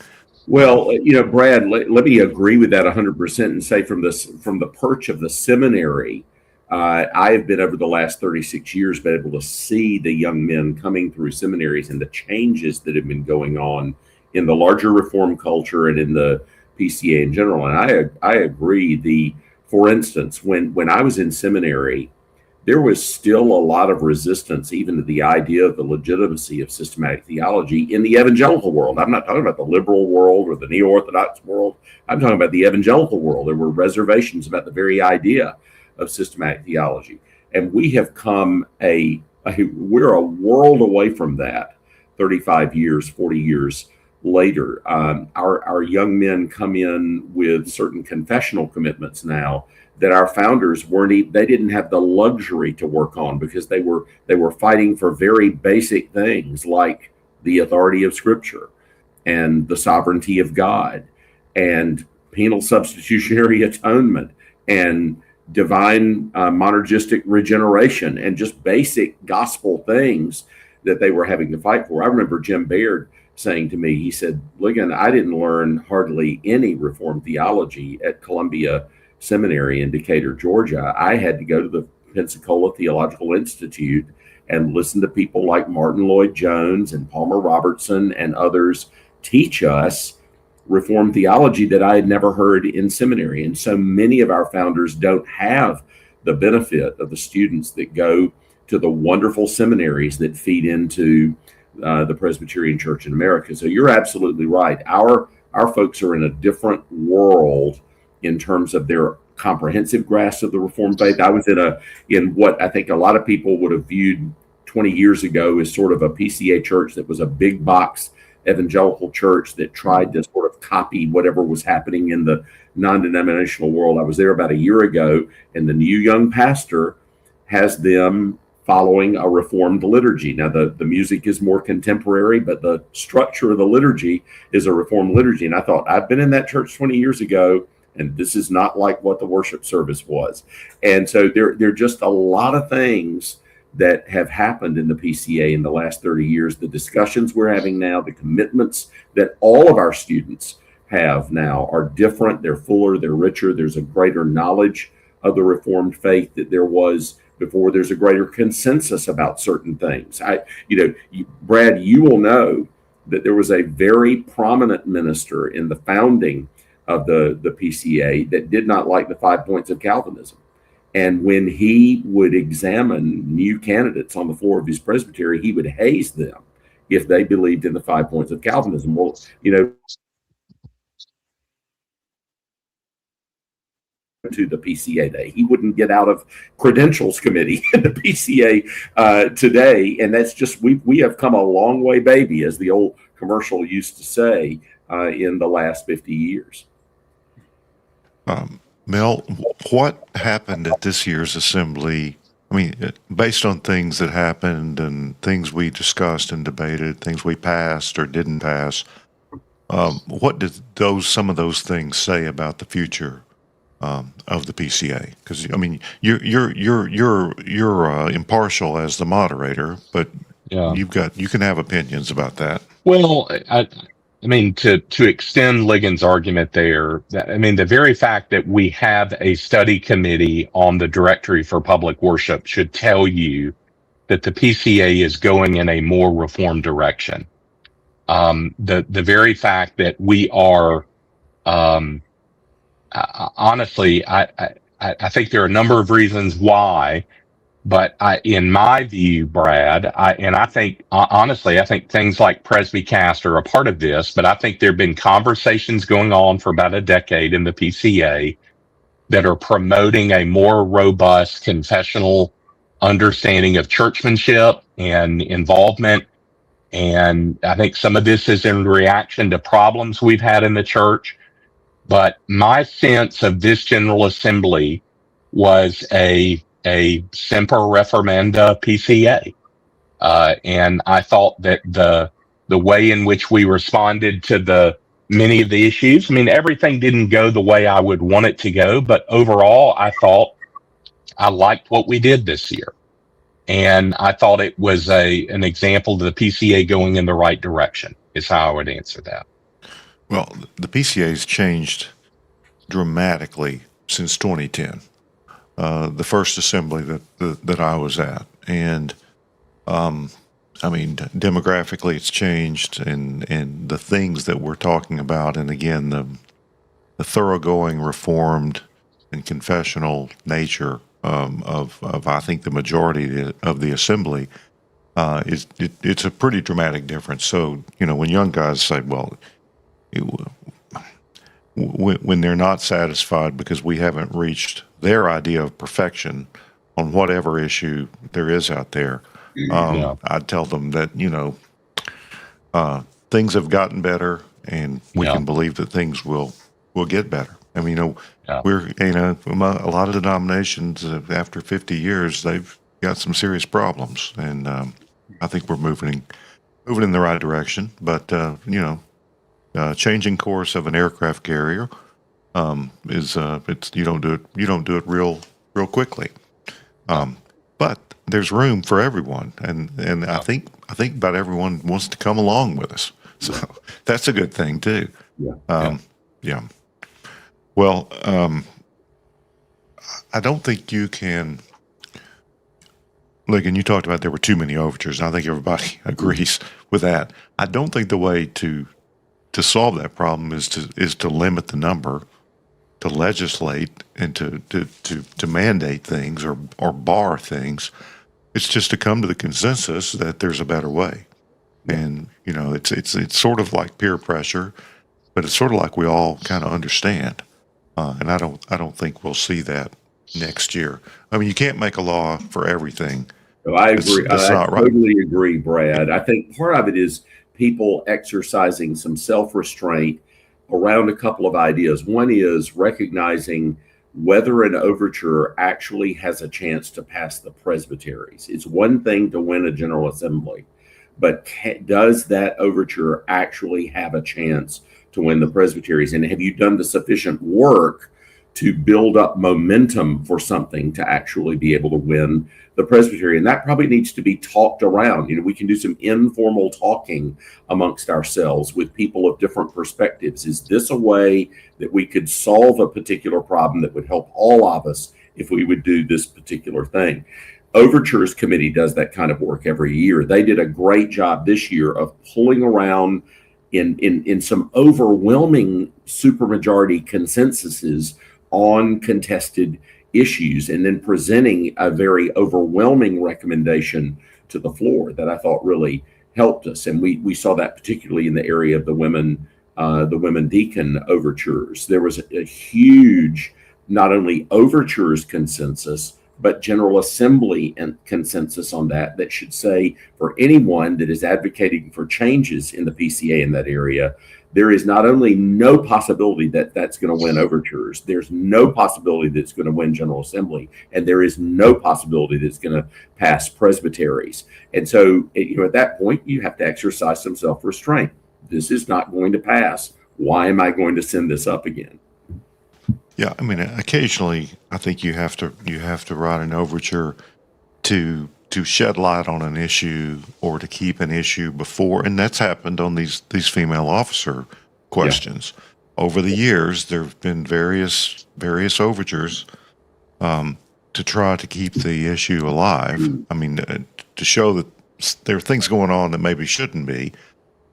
Well, Brad, let me agree with that 100% and say from the perch of the seminary, I have been over the last 36 years been able to see the young men coming through seminaries and the changes that have been going on in the larger reform culture and in the PCA in general. And I agree. For instance, when I was in seminary, there was still a lot of resistance even to the idea of the legitimacy of systematic theology in the evangelical world. I'm not talking about the liberal world or the neo-Orthodox world. I'm talking about the evangelical world. There were reservations about the very idea of systematic theology. And we have come we're a world away from that 35 years, 40 years later. Our young men come in with certain confessional commitments now that our founders they didn't have the luxury to work on, because they were fighting for very basic things like the authority of Scripture and the sovereignty of God and penal substitutionary atonement and divine monergistic regeneration and just basic gospel things that they were having to fight for. I remember Jim Baird saying to me, he said, Ligon, I didn't learn hardly any Reformed theology at Columbia Seminary in Decatur, Georgia. I had to go to the Pensacola Theological Institute and listen to people like Martin Lloyd-Jones and Palmer Robertson and others teach us Reformed theology that I had never heard in seminary. And so many of our founders don't have the benefit of the students that go to the wonderful seminaries that feed into the Presbyterian Church in America. So you're absolutely right. Our folks are in a different world in terms of their comprehensive grasp of the Reformed faith. I was in what I think a lot of people would have viewed 20 years ago as sort of a PCA church that was a big box evangelical church that tried to sort of copy whatever was happening in the non-denominational world. I was there about a year ago, and the new young pastor has them following a Reformed liturgy. Now, the music is more contemporary, but the structure of the liturgy is a Reformed liturgy. And I thought, I've been in that church 20 years ago, and this is not like what the worship service was. And so there are just a lot of things that have happened in the PCA in the last 30 years. The discussions we're having now, the commitments that all of our students have now are different. They're fuller, they're richer. There's a greater knowledge of the Reformed faith that there was before. There's a greater consensus about certain things. Brad, you will know that there was a very prominent minister in the founding of the PCA that did not like the 5 points of Calvinism. And when he would examine new candidates on the floor of his presbytery, he would haze them if they believed in the 5 points of Calvinism. Well, to the PCA day, he wouldn't get out of credentials committee in the PCA today. And that's just, we have come a long way, baby, as the old commercial used to say, in the last 50 years. Mel, what happened at this year's assembly? I mean, based on things that happened and things we discussed and debated, things we passed or didn't pass, what did some of those things say about the future of the PCA? Because I mean, you're impartial as the moderator, but you can have opinions about that. Well, I mean, to extend Ligon's argument there, the very fact that we have a study committee on the Directory for Public Worship should tell you that the PCA is going in a more reformed direction. The very fact that we are, honestly, I think there are a number of reasons why. But in my view, Brad, I think, honestly, I think things like PresbyCast are a part of this, but I think there have been conversations going on for about a decade in the PCA that are promoting a more robust confessional understanding of churchmanship and involvement. And I think some of this is in reaction to problems we've had in the church. But my sense of this General Assembly was a semper reformanda PCA. And I thought that the way in which we responded to many of the issues, I mean, everything didn't go the way I would want it to go, but overall, I thought I liked what we did this year. And I thought it was an example of the PCA going in the right direction, is how I would answer that. Well, the PCA has changed dramatically since 2010. The first assembly that I was at, and I mean, demographically it's changed, and the things that we're talking about, and again the thoroughgoing reformed and confessional nature of I think the majority of the assembly it's a pretty dramatic difference. So when young guys say, well, when they're not satisfied because we haven't reached their idea of perfection on whatever issue there is out there, I'd tell them that things have gotten better, and we can believe that things will get better. I mean, we're a lot of denominations after 50 years, they've got some serious problems, and I think we're moving in the right direction. But changing course of an aircraft carrier is you don't do it real quickly. But there's room for everyone, and I think about everyone wants to come along with us, so that's a good thing too. Yeah. Well, I don't think you can. Ligon, you talked about there were too many overtures, and I think everybody agrees with that. I don't think the way to solve that problem is to limit the number, to legislate, and to mandate things or bar things. It's just to come to the consensus that there's a better way. And, you know, it's sort of like peer pressure, but it's sort of like we all kind of understand. And I don't think we'll see that next year. I mean, you can't make a law for everything. No, I agree. That's I not right. totally agree, Brad. I think part of it is people exercising some self-restraint around a couple of ideas. One is recognizing whether an overture actually has a chance to pass the presbyteries. It's one thing to win a General Assembly, but does that overture actually have a chance to win the presbyteries? And have you done the sufficient work to build up momentum for something to actually be able to win the presbytery? And that probably needs to be talked around. You know, we can do some informal talking amongst ourselves with people of different perspectives. Is this a way that we could solve a particular problem that would help all of us if we would do this particular thing? Overtures Committee does that kind of work every year. They did a great job this year of pulling around in some overwhelming supermajority consensuses on contested issues, and then presenting a very overwhelming recommendation to the floor that I thought really helped us. And we saw that particularly in the area of the women deacon overtures. There was a huge, not only overtures consensus, but General Assembly and consensus on that should say for anyone that is advocating for changes in the PCA in that area, there is not only no possibility that that's going to win overtures, there's no possibility that it's going to win General Assembly, and there is no possibility that it's going to pass presbyteries. And so, you know, at that point, you have to exercise some self-restraint. This is not going to pass. Why am I going to send this up again? Yeah, I mean, occasionally I think you have to write an overture to shed light on an issue or to keep an issue before, and that's happened on these female officer questions. Yeah. Over the years, there have been various overtures to try to keep the issue alive. I mean, to show that there are things going on that maybe shouldn't be.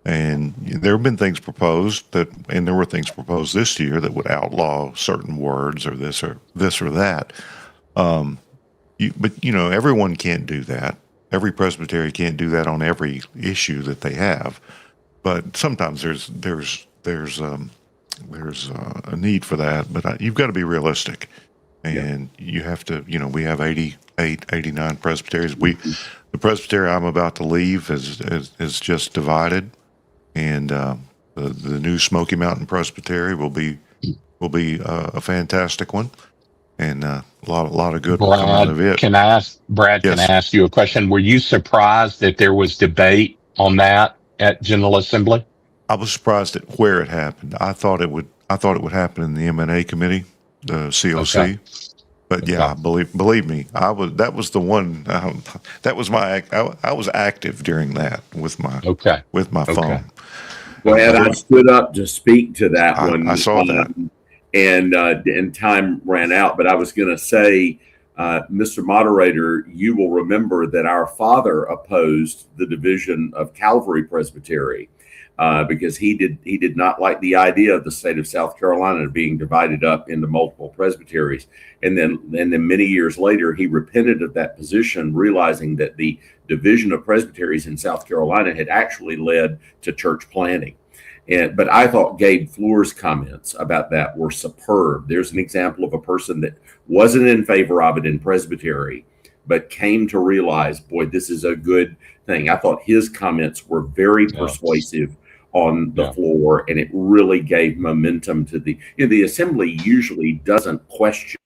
And there have been things proposed and there were things proposed this year that would outlaw certain words or this or that. But you know, everyone can't do that. Every presbytery can't do that on every issue that they have. But sometimes there's a need for that. But you've got to be realistic, and you have to. You know, we have 88, 89 presbyteries. The presbytery I'm about to leave is just divided. And the new Smoky Mountain Presbytery will be a fantastic one, and a lot of good will come out of it. Can I ask Brad? Yes. Can I ask you a question? Were you surprised that there was debate on that at General Assembly? I was surprised at where it happened. I thought it would happen in the M&A committee, the COC. Okay. But yeah, believe me, that was the one. That was my. I was active during that with my phone. Well, I stood up to speak to that one. I saw that, and time ran out. But I was going to say, Mr. Moderator, you will remember that our father opposed the division of Calvary Presbytery because he did not like the idea of the state of South Carolina being divided up into multiple presbyteries. And then many years later, he repented of that position, realizing that the division of presbyteries in South Carolina had actually led to church planting. But I thought Gabe Fleur's comments about that were superb. There's an example of a person that wasn't in favor of it in presbytery, but came to realize, boy, this is a good thing. I thought his comments were very persuasive on the floor, and it really gave momentum to the assembly usually doesn't question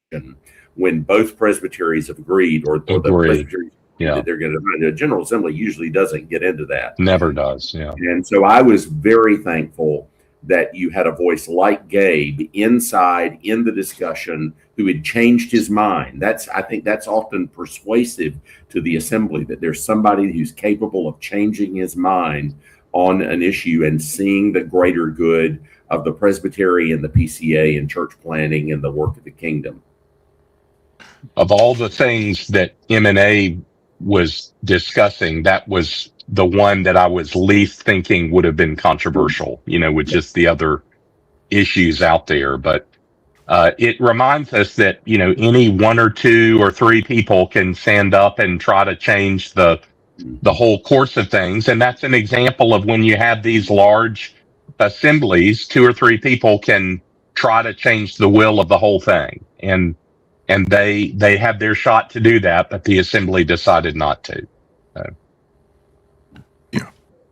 when both presbyteries have agreed or the presbyteries that they're going to. The General Assembly usually doesn't get into that. Never does. Yeah. And so I was very thankful that you had a voice like Gabe inside in the discussion who had changed his mind. I think that's often persuasive to the assembly, that there's somebody who's capable of changing his mind on an issue and seeing the greater good of the presbytery and the PCA and church planting and the work of the kingdom. Of all the things that M&A was discussing, that was the one that I was least thinking would have been controversial, with just the other issues out there. But it reminds us that, any one or two or three people can stand up and try to change the whole course of things. And that's an example of when you have these large assemblies, two or three people can try to change the will of the whole thing. And they have their shot to do that, but the assembly decided not to.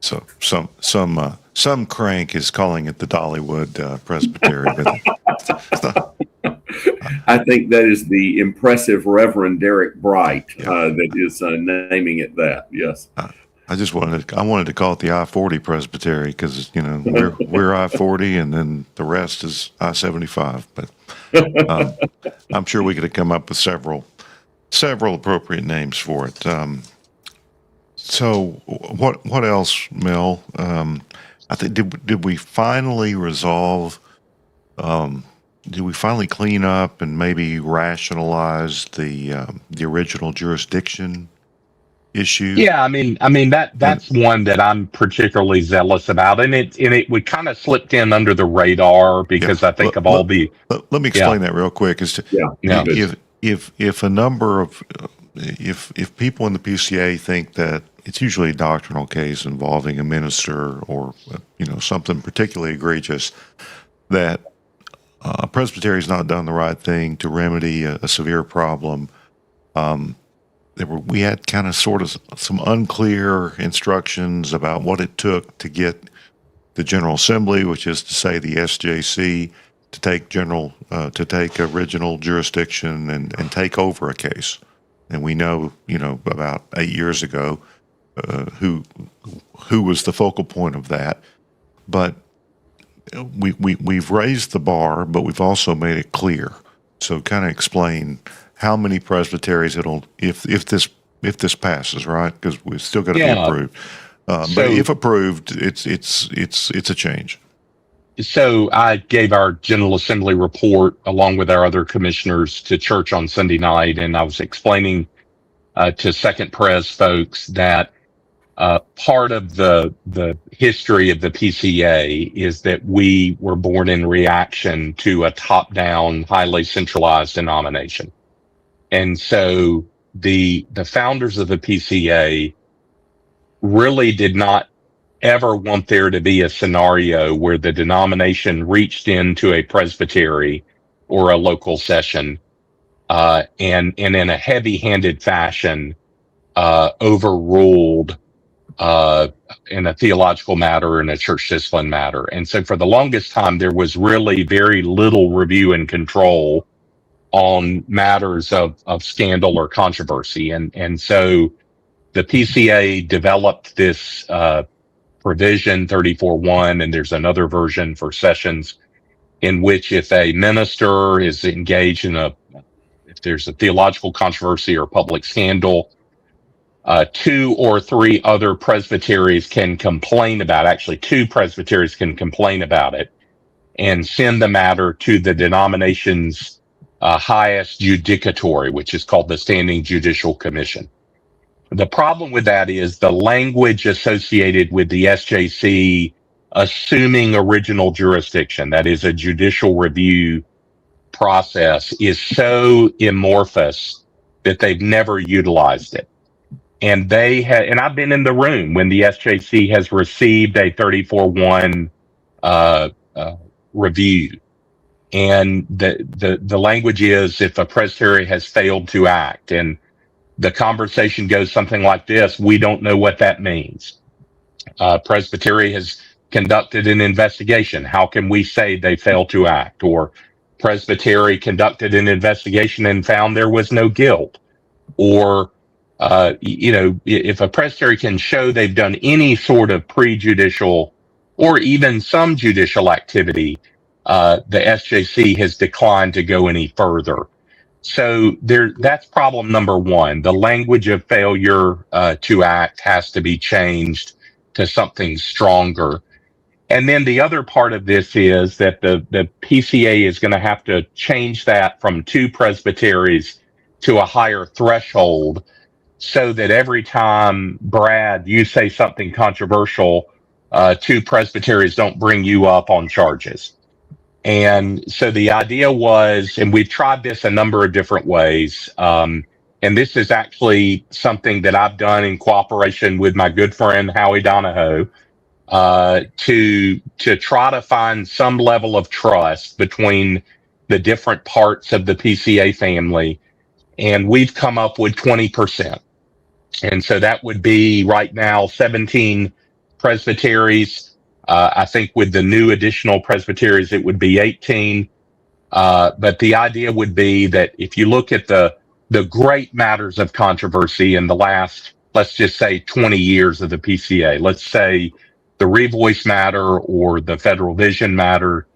So some crank is calling it the Dollywood Presbytery. But I think that is the impressive Reverend Derek Bright that is naming it that. Yes. I wanted to call it the I-40 Presbytery because we're I-40 and then the rest is I-75. But I'm sure we could have come up with several appropriate names for it. So what else, Mel? I think did we finally resolve? Did we finally clean up and maybe rationalize the original jurisdiction issue? Yeah, I mean that's one that I'm particularly zealous about, and it would kind of slipped in under the radar because I think let me explain that real quick. If a number of if people in the PCA think that it's usually a doctrinal case involving a minister or something particularly egregious, that Presbytery's not done the right thing to remedy a severe problem. We had kind of sort of some unclear instructions about what it took to get the General Assembly, which is to say the SJC, to take original jurisdiction and take over a case. And we know, about 8 years ago, who was the focal point of that. But we've raised the bar, but we've also made it clear. So kind of explain how many presbyteries if this passes, right? Because we've still got to be approved. But if approved, it's a change. So I gave our General Assembly report along with our other commissioners to church on Sunday night, and I was explaining to Second Pres folks that part of the history of the PCA is that we were born in reaction to a top-down, highly centralized denomination. And so the founders of the PCA really did not ever want there to be a scenario where the denomination reached into a presbytery or a local session and in a heavy-handed fashion overruled in a theological matter or in a church discipline matter. And so for the longest time, there was really very little review and control on matters of scandal or controversy. And so the PCA developed this provision 34.1, and there's another version for sessions in which if a minister is engaged in if there's a theological controversy or public scandal, 2 or 3 other presbyteries can complain about it. Actually, 2 presbyteries can complain about it and send the matter to the denomination's highest judicatory, which is called the Standing Judicial Commission. The problem with that is the language associated with the SJC assuming original jurisdiction, that is a judicial review process, is so amorphous that they've never utilized it. And and I've been in the room when the SJC has received a 34.1 review. And the language is if a presbytery has failed to act, and the conversation goes something like this: we don't know what that means. Presbytery has conducted an investigation. How can we say they failed to act? Or Presbytery conducted an investigation and found there was no guilt. Or if a presbytery can show they've done any sort of prejudicial or even some judicial activity, the SJC has declined to go any further. So that's problem number one. The language of failure to act has to be changed to something stronger. And then the other part of this is that the PCA is going to have to change that from 2 presbyteries to a higher threshold, so that every time, Brad, you say something controversial, 2 presbyteries don't bring you up on charges. And so the idea was, and we've tried this a number of different ways. And this is actually something that I've done in cooperation with my good friend, Howie Donahoe, to try to find some level of trust between the different parts of the PCA family. And we've come up with 20%. And so that would be right now 17 presbyteries. I think with the new additional presbyteries, it would be 18. But the idea would be that if you look at the great matters of controversy in the last, let's just say 20 years of the PCA, let's say the Revoice matter or the Federal Vision matter,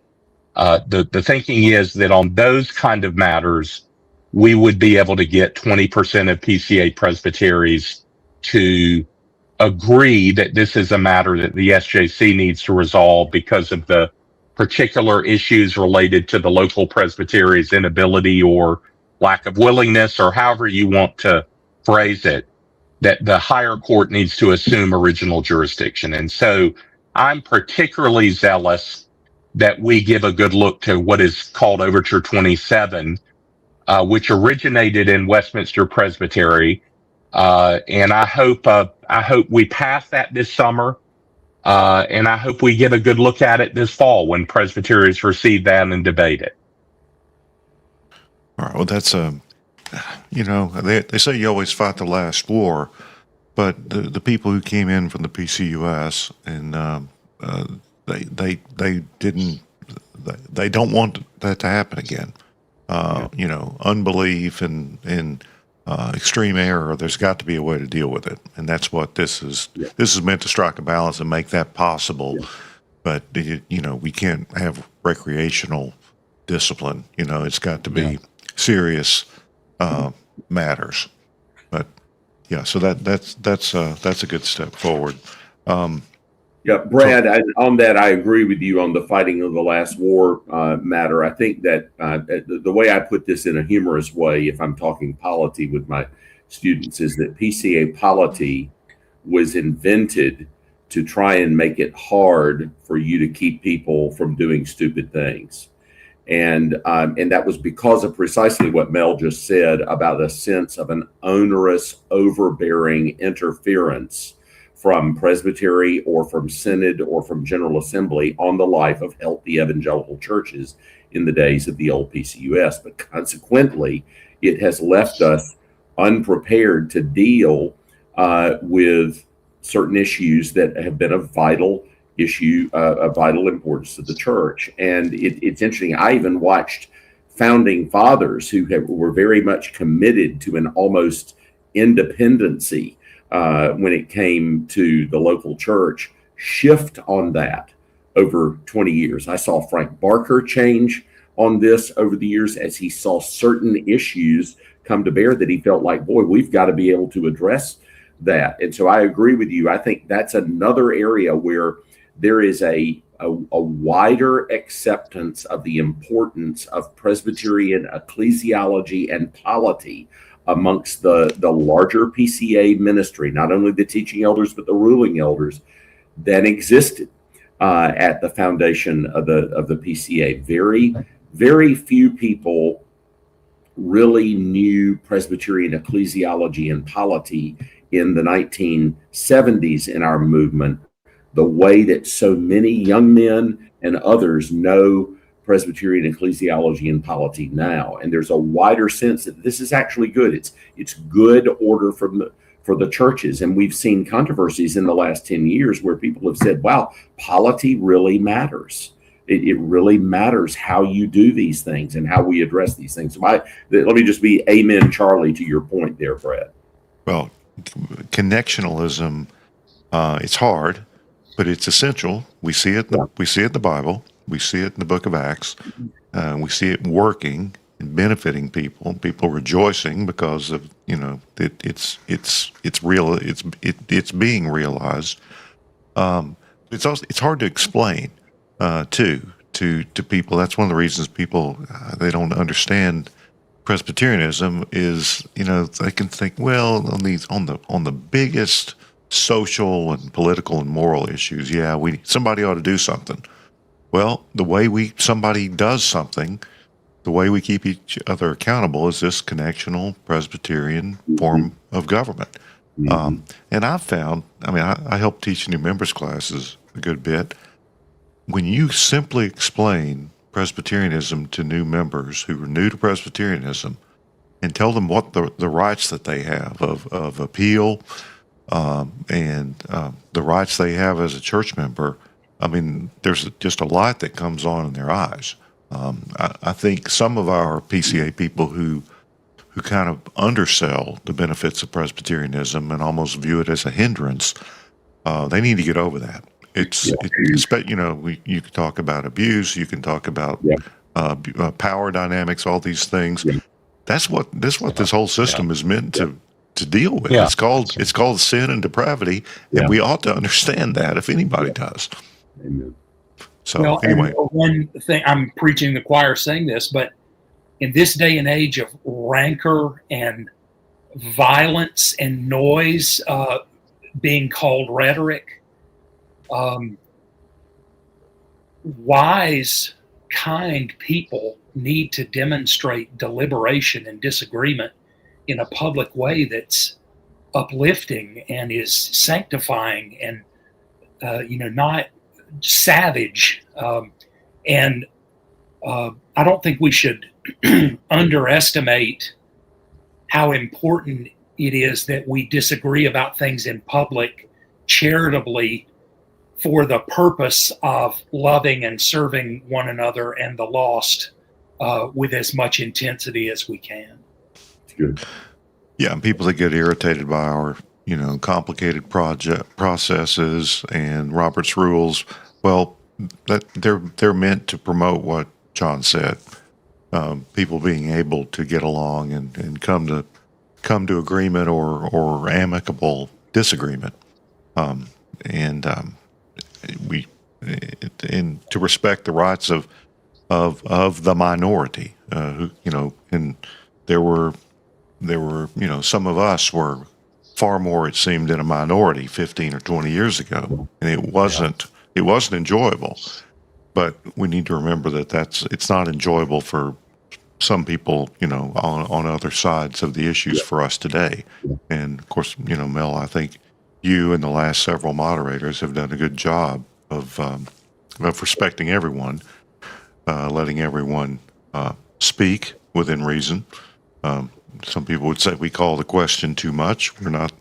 the thinking is that on those kind of matters, we would be able to get 20% of PCA presbyteries to agree that this is a matter that the SJC needs to resolve because of the particular issues related to the local presbytery's inability or lack of willingness, or however you want to phrase it, that the higher court needs to assume original jurisdiction. And so I'm particularly zealous that we give a good look to what is called Overture 27, which originated in Westminster Presbytery. And I hope we pass that this summer. And I hope we get a good look at it this fall when presbyteries receive that and debate it. All right. Well, that's they say you always fight the last war, but the people who came in from the PCUS and they don't want that to happen again. Unbelief and extreme error. There's got to be a way to deal with it, and that's what this is. Yeah. This is meant to strike a balance and make that possible. Yeah. But we can't have recreational discipline. It's got to be serious matters. But yeah, so that's a good step forward. Yeah, Brad, on that, I agree with you on the fighting of the last war matter. I think that the way I put this in a humorous way, if I'm talking polity with my students, is that PCA polity was invented to try and make it hard for you to keep people from doing stupid things. And that was because of precisely what Mel just said about a sense of an onerous, overbearing interference from presbytery or from synod or from General Assembly on the life of healthy evangelical churches in the days of the old PCUS. But consequently, it has left us unprepared to deal with certain issues that have been of vital issue, of vital importance to the church. And it's interesting. I even watched founding fathers who were very much committed to an almost independency when it came to the local church shift on that over 20 years. I saw Frank Barker change on this over the years as he saw certain issues come to bear that he felt like, boy, we've got to be able to address that. And so I agree with you. I think that's another area where there is a wider acceptance of the importance of Presbyterian ecclesiology and polity amongst the larger PCA ministry, not only the teaching elders, but the ruling elders that existed at the foundation of the PCA. Very, very few people really knew Presbyterian ecclesiology and polity in the 1970s in our movement, the way that so many young men and others know Presbyterian ecclesiology and polity now. And there's a wider sense that this is actually good. It's good order for the churches. And we've seen controversies in the last 10 years where people have said, wow, polity really matters. It really matters how you do these things and how we address these things. So let me just be amen, Charlie, to your point there, Brad. Well, connectionalism, it's hard, but it's essential. We see it. We see it in the Bible. We see it in the Book of Acts. We see it working and benefiting people. People rejoicing because of it's real. It's being realized. It's hard to explain to people. That's one of the reasons people they don't understand Presbyterianism is they can think, well, on the biggest social and political and moral issues, somebody ought to do something. Well, the way somebody does something, the way we keep each other accountable is this connectional Presbyterian form of government. And I've found, I help teach new members classes a good bit. When you simply explain Presbyterianism to new members who are new to Presbyterianism and tell them what the rights that they have of appeal and the rights they have as a church member, there's just a light that comes on in their eyes. I think some of our PCA people who kind of undersell the benefits of Presbyterianism and almost view it as a hindrance, they need to get over that. You can talk about abuse, you can talk about power dynamics, all these things. That's what this whole system is meant to deal with. It's called sin and depravity, and we ought to understand that if anybody does. Amen. So anyway, one thing, I'm preaching the choir saying this, but in this day and age of rancor and violence and noise being called rhetoric, wise, kind people need to demonstrate deliberation and disagreement in a public way that's uplifting and is sanctifying and not savage. And I don't think we should underestimate how important it is that we disagree about things in public charitably for the purpose of loving and serving one another and the lost with as much intensity as we can. Good. Yeah, and people that get irritated by our, complicated processes and Robert's rules, well, that they're meant to promote what John said. People being able to get along and come to agreement or amicable disagreement, and to respect the rights of the minority. And there were some of us were far more, it seemed, in a minority 15 or 20 years ago, and it wasn't enjoyable. But we need to remember that it's not enjoyable for some people, on other sides of the issues for us today. And of course, Mel, I think you and the last several moderators have done a good job of respecting everyone, letting everyone speak within reason. Some people would say we call the question too much. We're not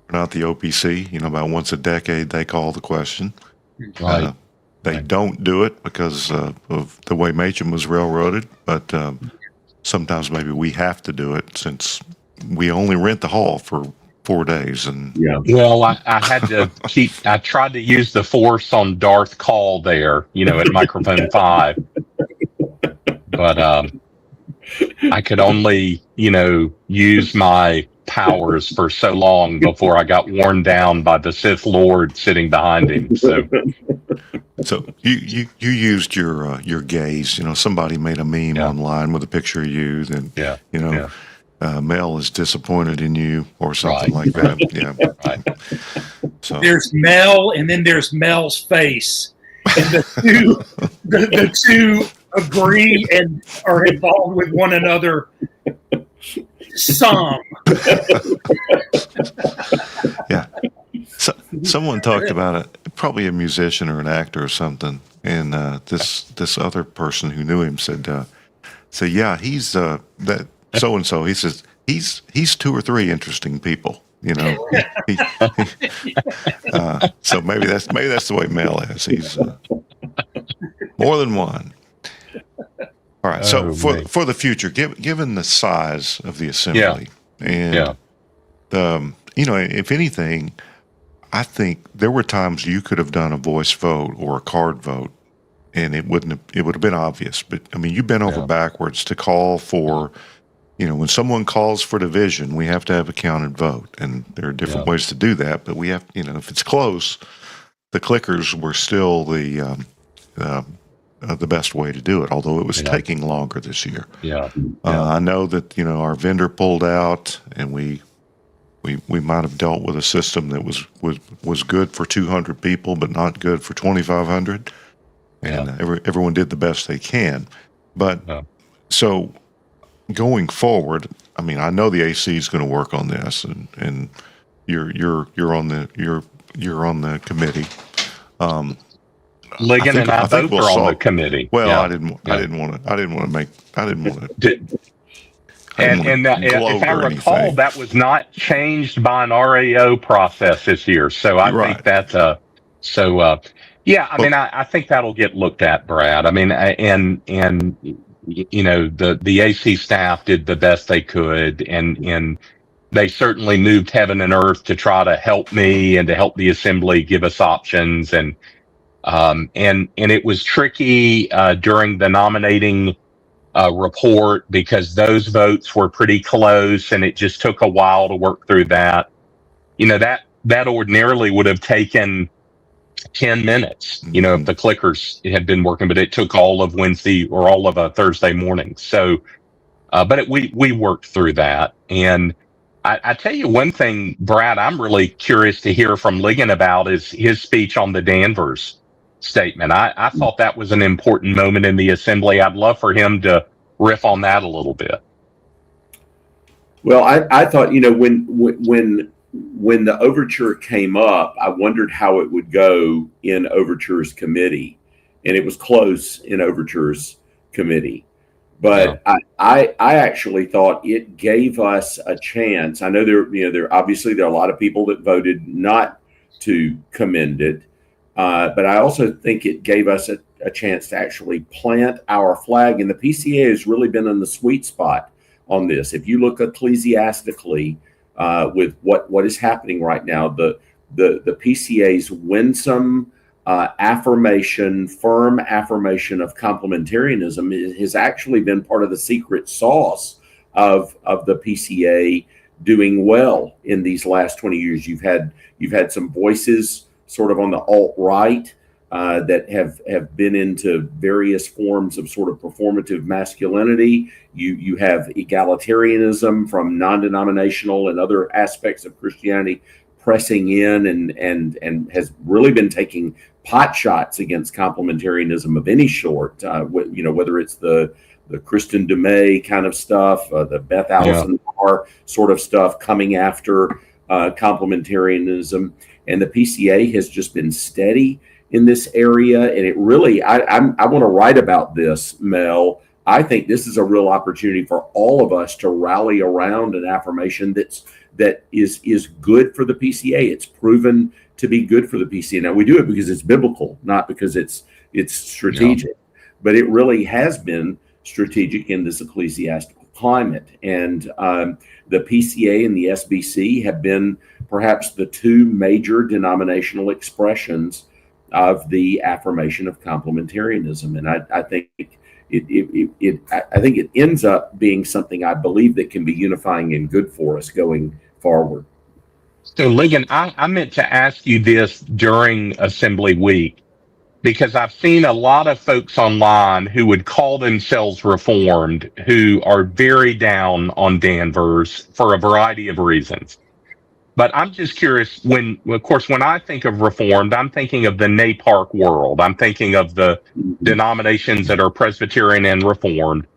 the OPC. About once a decade they call the question. Right. They don't do it because of the way Machin was railroaded, but sometimes maybe we have to do it since we only rent the hall for 4 days. And well, I had to I tried to use the force on Darth Call there, at microphone 5, but I could only, use my powers for so long before I got worn down by the Sith Lord sitting behind him. So you used your gaze. Somebody made a meme online with a picture of you, and Mel is disappointed in you or something like that. Yeah. Right. So there's Mel, and then there's Mel's face, and the two agree and are involved with one another. Some. Yeah. So, someone talked about it, probably a musician or an actor or something, and this other person who knew him said, yeah, he's that so and so. He says he's 2 or 3 interesting people. So maybe that's the way Mel is. He's more than one. All right. So for the future, given the size of the assembly and if anything, I think there were times you could have done a voice vote or a card vote, and it would have been obvious. But you bent over backwards to call for, when someone calls for division, we have to have a counted vote, and there are different ways to do that. But we have, if it's close, the clickers were still the best way to do it, although it was taking longer this year. I know that our vendor pulled out, and we might have dealt with a system that was good for 200 people, but not good for 2,500. and everyone did the best they can. But Yeah. so going forward, I mean, I know the AC is going to work on this, and you're on the committee. Ligon and I both we'll are on solve the committee. Well, Yeah. I didn't want to. And if I recall, that was not changed by an RAO process this year. So I think that's yeah. I mean, I think that'll get looked at, Brad. I mean, and you know, the AC staff did the best they could, and they certainly moved heaven and earth to try to help me and to help the assembly give us options, and it was tricky during the nominating report because those votes were pretty close, and it just took a while to work through that. You know, that ordinarily would have taken 10 minutes, you know, if the clickers had been working, but it took all of Wednesday or all of a Thursday morning. So, but we worked through that. And I tell you one thing, Brad, I'm really curious to hear from Ligon about is his speech on the Danvers statement. I thought that was an important moment in the assembly. I'd love for him to riff on that a little bit. Well, I thought, you know, when the overture came up, I wondered how it would go in overtures committee, and it was close in overtures committee. But yeah. I actually thought it gave us a chance. I know there obviously there are a lot of people that voted not to commend it, but I also think it gave us a chance to actually plant our flag. And the PCA has really been in the sweet spot on this. If you look ecclesiastically with what is happening right now, the PCA's winsome firm affirmation of complementarianism has actually been part of the secret sauce of the PCA doing well in these last 20 years. You've had some voices sort of on the alt-right that have been into various forms of sort of performative masculinity. You have egalitarianism from non-denominational and other aspects of Christianity pressing in and has really been taking pot shots against complementarianism of any sort. You know, whether it's the Kristen DeMay kind of stuff, the Beth Allison Barr sort of stuff coming after complementarianism, and the PCA has just been steady in this area. And it really, I want to write about this, Mel. I think this is a real opportunity for all of us to rally around an affirmation that is good for the PCA. It's proven to be good for the PCA. Now, we do it because it's biblical, not because it's strategic, but it really has been strategic in this ecclesiastical climate. And the PCA and the SBC have been perhaps the two major denominational expressions of the affirmation of complementarianism. And I think it ends up being something I believe that can be unifying and good for us going forward. So, Ligon, I meant to ask you this during Assembly Week, because I've seen a lot of folks online who would call themselves Reformed who are very down on Danvers for a variety of reasons. But I'm just curious, when I think of Reformed, I'm thinking of the NAPARC world. I'm thinking of the denominations that are Presbyterian and Reformed.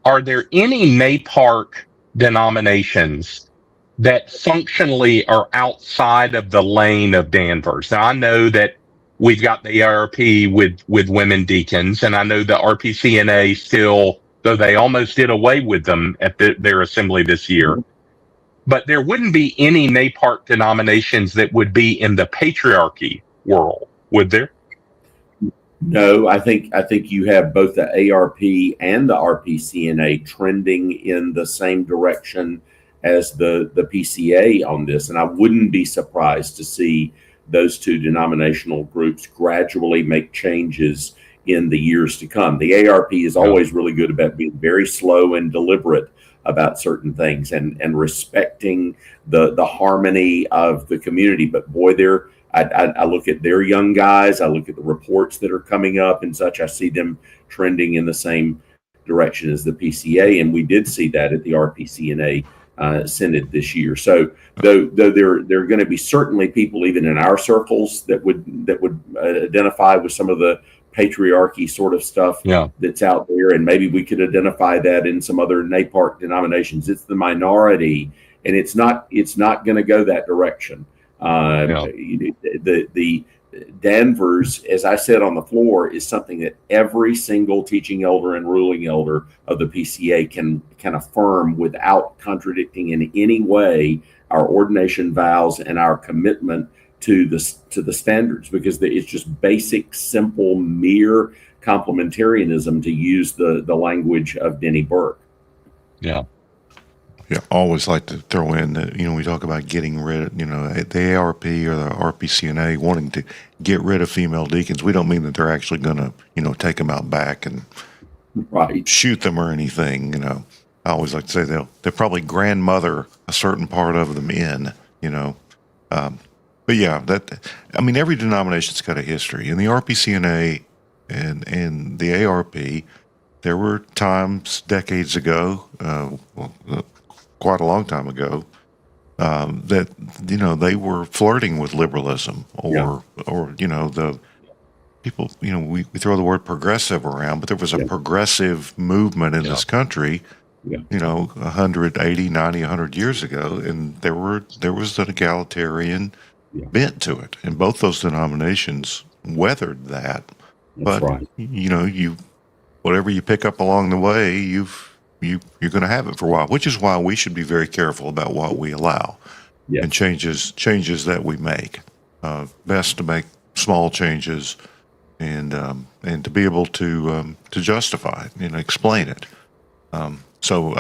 Are there any NAPARC denominations that functionally are outside of the lane of Danvers? Now, I know that we've got the ARP with women deacons, and I know the RPCNA still, though they almost did away with them at their assembly this year. But there wouldn't be any NAPARC denominations that would be in the patriarchy world, would there? No, I think you have both the ARP and the RPCNA trending in the same direction as the PCA on this. And I wouldn't be surprised to see those two denominational groups gradually make changes in the years to come. The ARP is always really good about being very slow and deliberate about certain things and respecting the harmony of the community. But boy, I look at their young guys, I look at the reports that are coming up and such, I see them trending in the same direction as the PCA. And we did see that at the RPCNA Synod this year. So though there are going to be certainly people even in our circles that would identify with some of the patriarchy sort of stuff that's out there, and maybe we could identify that in some other NAPARC denominations. It's the minority, and it's not going to go that direction. The Danvers, as I said on the floor, is something that every single teaching elder and ruling elder of the PCA can affirm without contradicting in any way our ordination vows and our commitment to the standards, because it's just basic, simple, mere complementarianism, to use the language of Denny Burke. Yeah, always like to throw in that, we talk about getting rid of, the ARP or the RPCNA wanting to get rid of female deacons. We don't mean that they're actually going to, take them out back and shoot them or anything. I always like to say they'll probably grandmother a certain part of them in, but yeah, every denomination's got a history. In the RPCNA and the ARP, there were times decades ago, quite a long time ago, that they were flirting with liberalism, or the people. We throw the word progressive around, but there was a progressive movement in this country. 180, 90, 100 years ago, and there was an egalitarian bent to it, and both those denominations weathered that. But whatever you pick up along the way, you're going to have it for a while, which is why we should be very careful about what we allow and changes that we make. Best to make small changes and to be able to justify it and explain it. So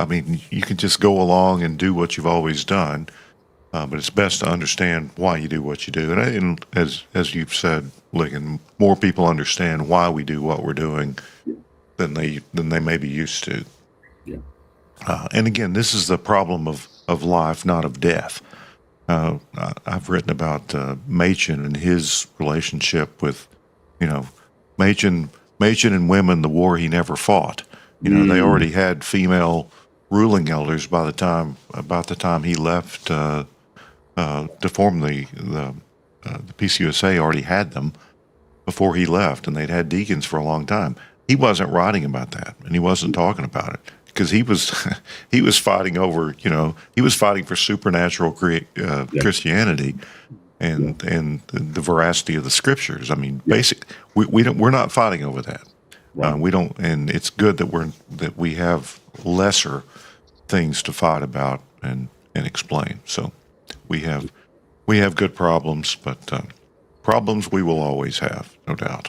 you can just go along and do what you've always done, but it's best to understand why you do what you do. And as you've said, Ligon, more people understand why we do what we're doing than they may be used to. And again, this is the problem of life, not of death. I've written about Machen and his relationship with, Machen and women, the war he never fought. They already had female ruling elders about the time he left to form the PCUSA. Already had them before he left, and they'd had deacons for a long time. He wasn't writing about that, and he wasn't talking about it, because he was fighting over, he was fighting for supernatural Christianity and the veracity of the scriptures. We're not fighting over that. We don't, and it's good that we have lesser things to fight about and explain. So we have good problems, but problems we will always have, no doubt.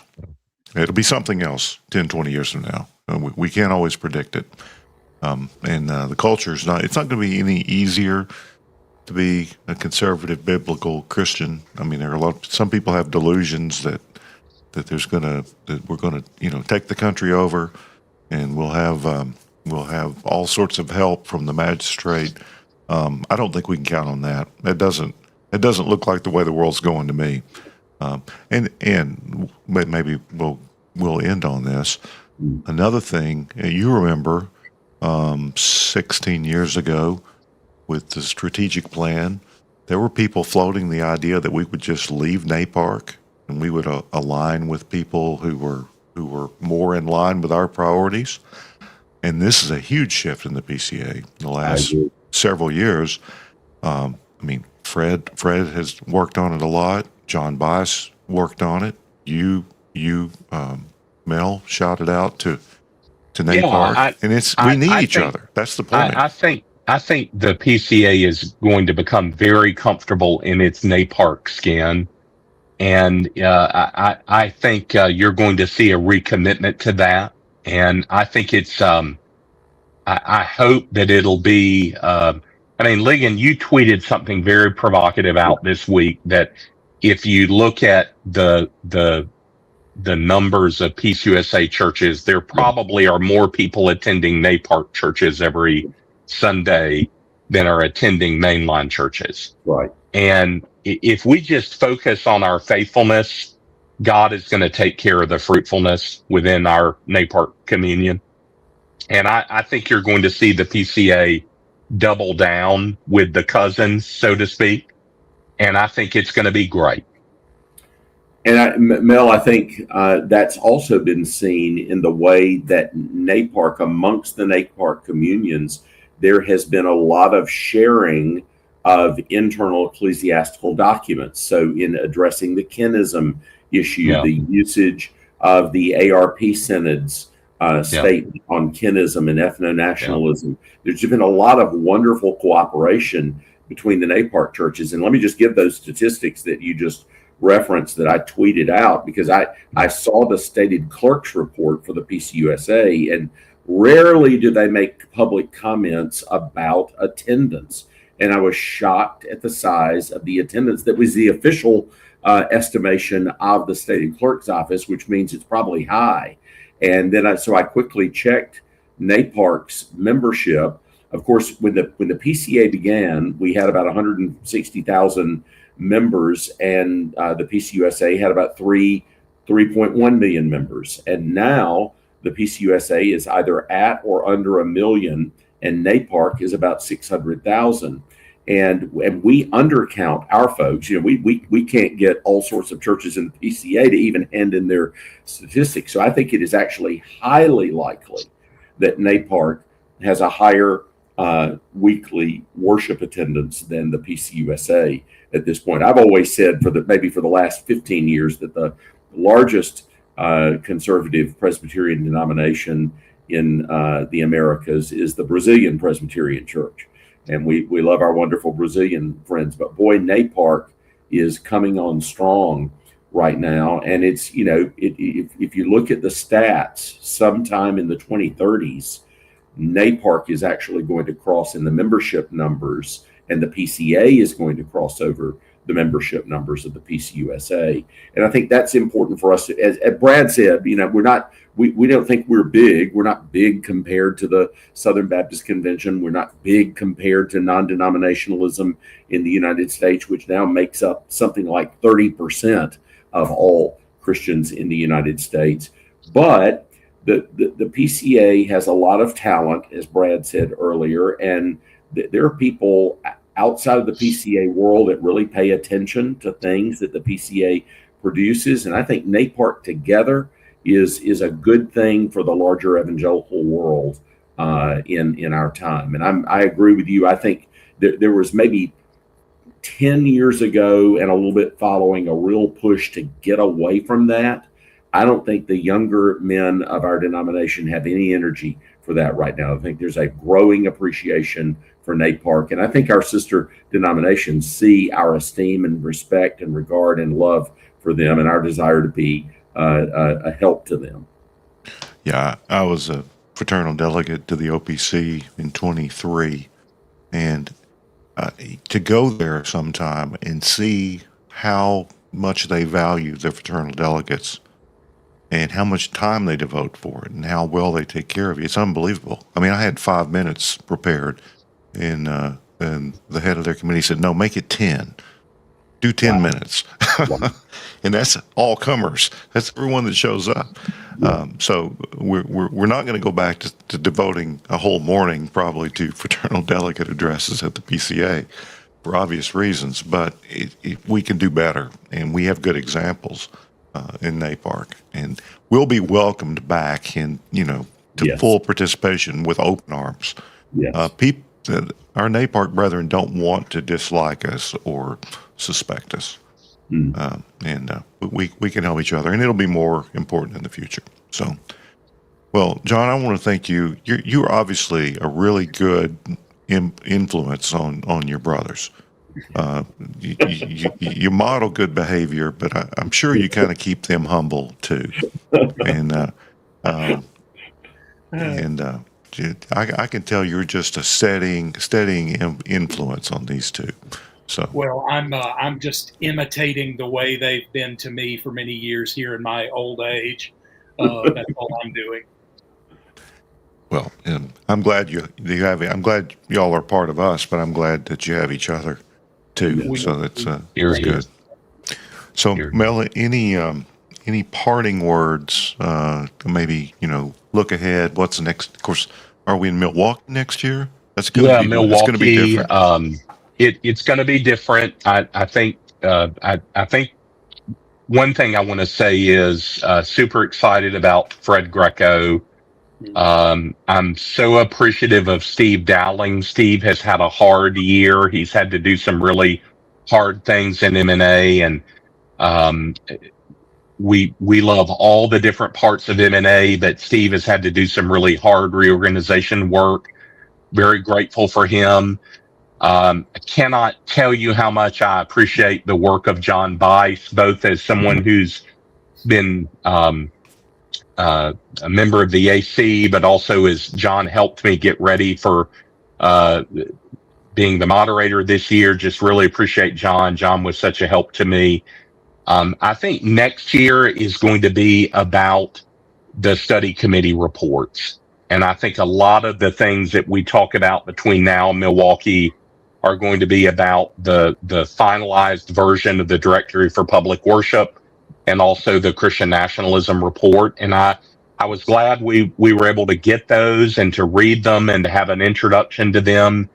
It'll be something else 10, 20 years from now. We can't always predict it. And the culture it's not going to be any easier to be a conservative biblical Christian. There are some people have delusions that we're going to take the country over, and we'll have all sorts of help from the magistrate. I don't think we can count on that. It doesn't look like the way the world's going to me. And maybe we'll end on this. Another thing, you remember 16 years ago with the strategic plan, there were people floating the idea that we would just leave NAPARC and we would align with people who were more in line with our priorities. And this is a huge shift in the PCA in the last several years. Fred has worked on it a lot. John Bias worked on it. You Mel, shouted out to NAPARC, and we need each other. That's the point. I think the PCA is going to become very comfortable in its NAPARC skin, and I think you're going to see a recommitment to that. And I think it's I hope that it'll be. Ligon, you tweeted something very provocative out this week that if you look at the numbers of PCUSA churches, there probably are more people attending NAPARC churches every Sunday than are attending mainline churches. Right. And if we just focus on our faithfulness, God is going to take care of the fruitfulness within our NAPARC communion. And I think you're going to see the PCA double down with the cousins, so to speak. And I think it's going to be great. And Mel, I think that's also been seen in the way that NAPARC, amongst the NAPARC communions, there has been a lot of sharing of internal ecclesiastical documents. So in addressing the kinism issue, the usage of the ARP synods statement on kinism and ethno-nationalism, there's been a lot of wonderful cooperation between the NAPARC churches. And let me just give those statistics that you just reference that I tweeted out, because I saw the stated clerk's report for the PCUSA, and rarely do they make public comments about attendance. And I was shocked at the size of the attendance that was the official estimation of the stated clerk's office, which means it's probably high. And then so I quickly checked NAPARC's membership. Of course, when the PCA began, we had about 160,000 members, and the PCUSA had about 3.1 million members. And now the PCUSA is either at or under 1 million, and NAPARC is about 600,000. And we undercount our folks. You know, we can't get all sorts of churches in the PCA to even hand in their statistics. So I think it is actually highly likely that NAPARC has a higher weekly worship attendance than the PCUSA at this point. I've always said maybe for the last 15 years that the largest conservative Presbyterian denomination in the Americas is the Brazilian Presbyterian Church. And we love our wonderful Brazilian friends, but boy, NAPARC is coming on strong right now. And it's, you know, if you look at the stats, sometime in the 2030s, NAPARC is actually going to cross in the membership numbers, and the PCA is going to cross over the membership numbers of the PCUSA. And I think that's important for us. As Brad said, you know, we don't think we're big. We're not big compared to the Southern Baptist Convention. We're not big compared to non-denominationalism in the United States, which now makes up something like 30% of all Christians in the United States. But the PCA has a lot of talent, as Brad said earlier, and there are people outside of the PCA world that really pay attention to things that the PCA produces. And I think NAPARC together is a good thing for the larger evangelical world in our time. And I agree with you. I think there was maybe 10 years ago and a little bit following a real push to get away from that. I don't think the younger men of our denomination have any energy for that right now. I think there's a growing appreciation for NAPARC. And I think our sister denominations see our esteem and respect and regard and love for them, and our desire to be a help to them. Yeah, I was a fraternal delegate to the OPC in 23, and to go there sometime and see how much they value their fraternal delegates and how much time they devote for it and how well they take care of you, it's unbelievable. I mean, I had 5 minutes prepared, and the head of their committee said, no, make it 10. Do 10 minutes. And that's all comers. That's everyone that shows up. So we're not going to go back to devoting a whole morning probably to fraternal delegate addresses at the PCA for obvious reasons, but we can do better, and we have good examples in NAPARC, and we'll be welcomed back in, to full participation with open arms. Yes. Our NAPARC brethren don't want to dislike us or suspect us. And we can help each other, and it'll be more important in the future. So, well, John, I want to thank you. You're obviously a really good influence on your brothers. You model good behavior, but I'm sure you kind of keep them humble too. And I can tell you're just a steadying influence on these two. So well, I'm just imitating the way they've been to me for many years here in my old age. That's all I'm doing. Well, I'm glad you have it. I'm glad y'all are part of us, but I'm glad that you have each other too. So that's good. So Mel, any parting words? Maybe look ahead. What's the next? Of course, are we in Milwaukee next year? That's going to be Milwaukee. It's going to be different. It's going to be different. I think one thing I want to say is super excited about Fred Greco. I'm so appreciative of Steve Dowling. Steve has had a hard year. He's had to do some really hard things in M&A, and we love all the different parts of M&A, but Steve has had to do some really hard reorganization work. Very grateful for him. I cannot tell you how much I appreciate the work of John Bice, both as someone who's been a member of the AC, but also as John helped me get ready for being the moderator this year. Just really appreciate John. John was such a help to me. I think next year is going to be about the study committee reports. And I think a lot of the things that we talk about between now and Milwaukee are going to be about the finalized version of the Directory for Public Worship and also the Christian Nationalism Report. And I was glad we were able to get those and to read them and to have an introduction to them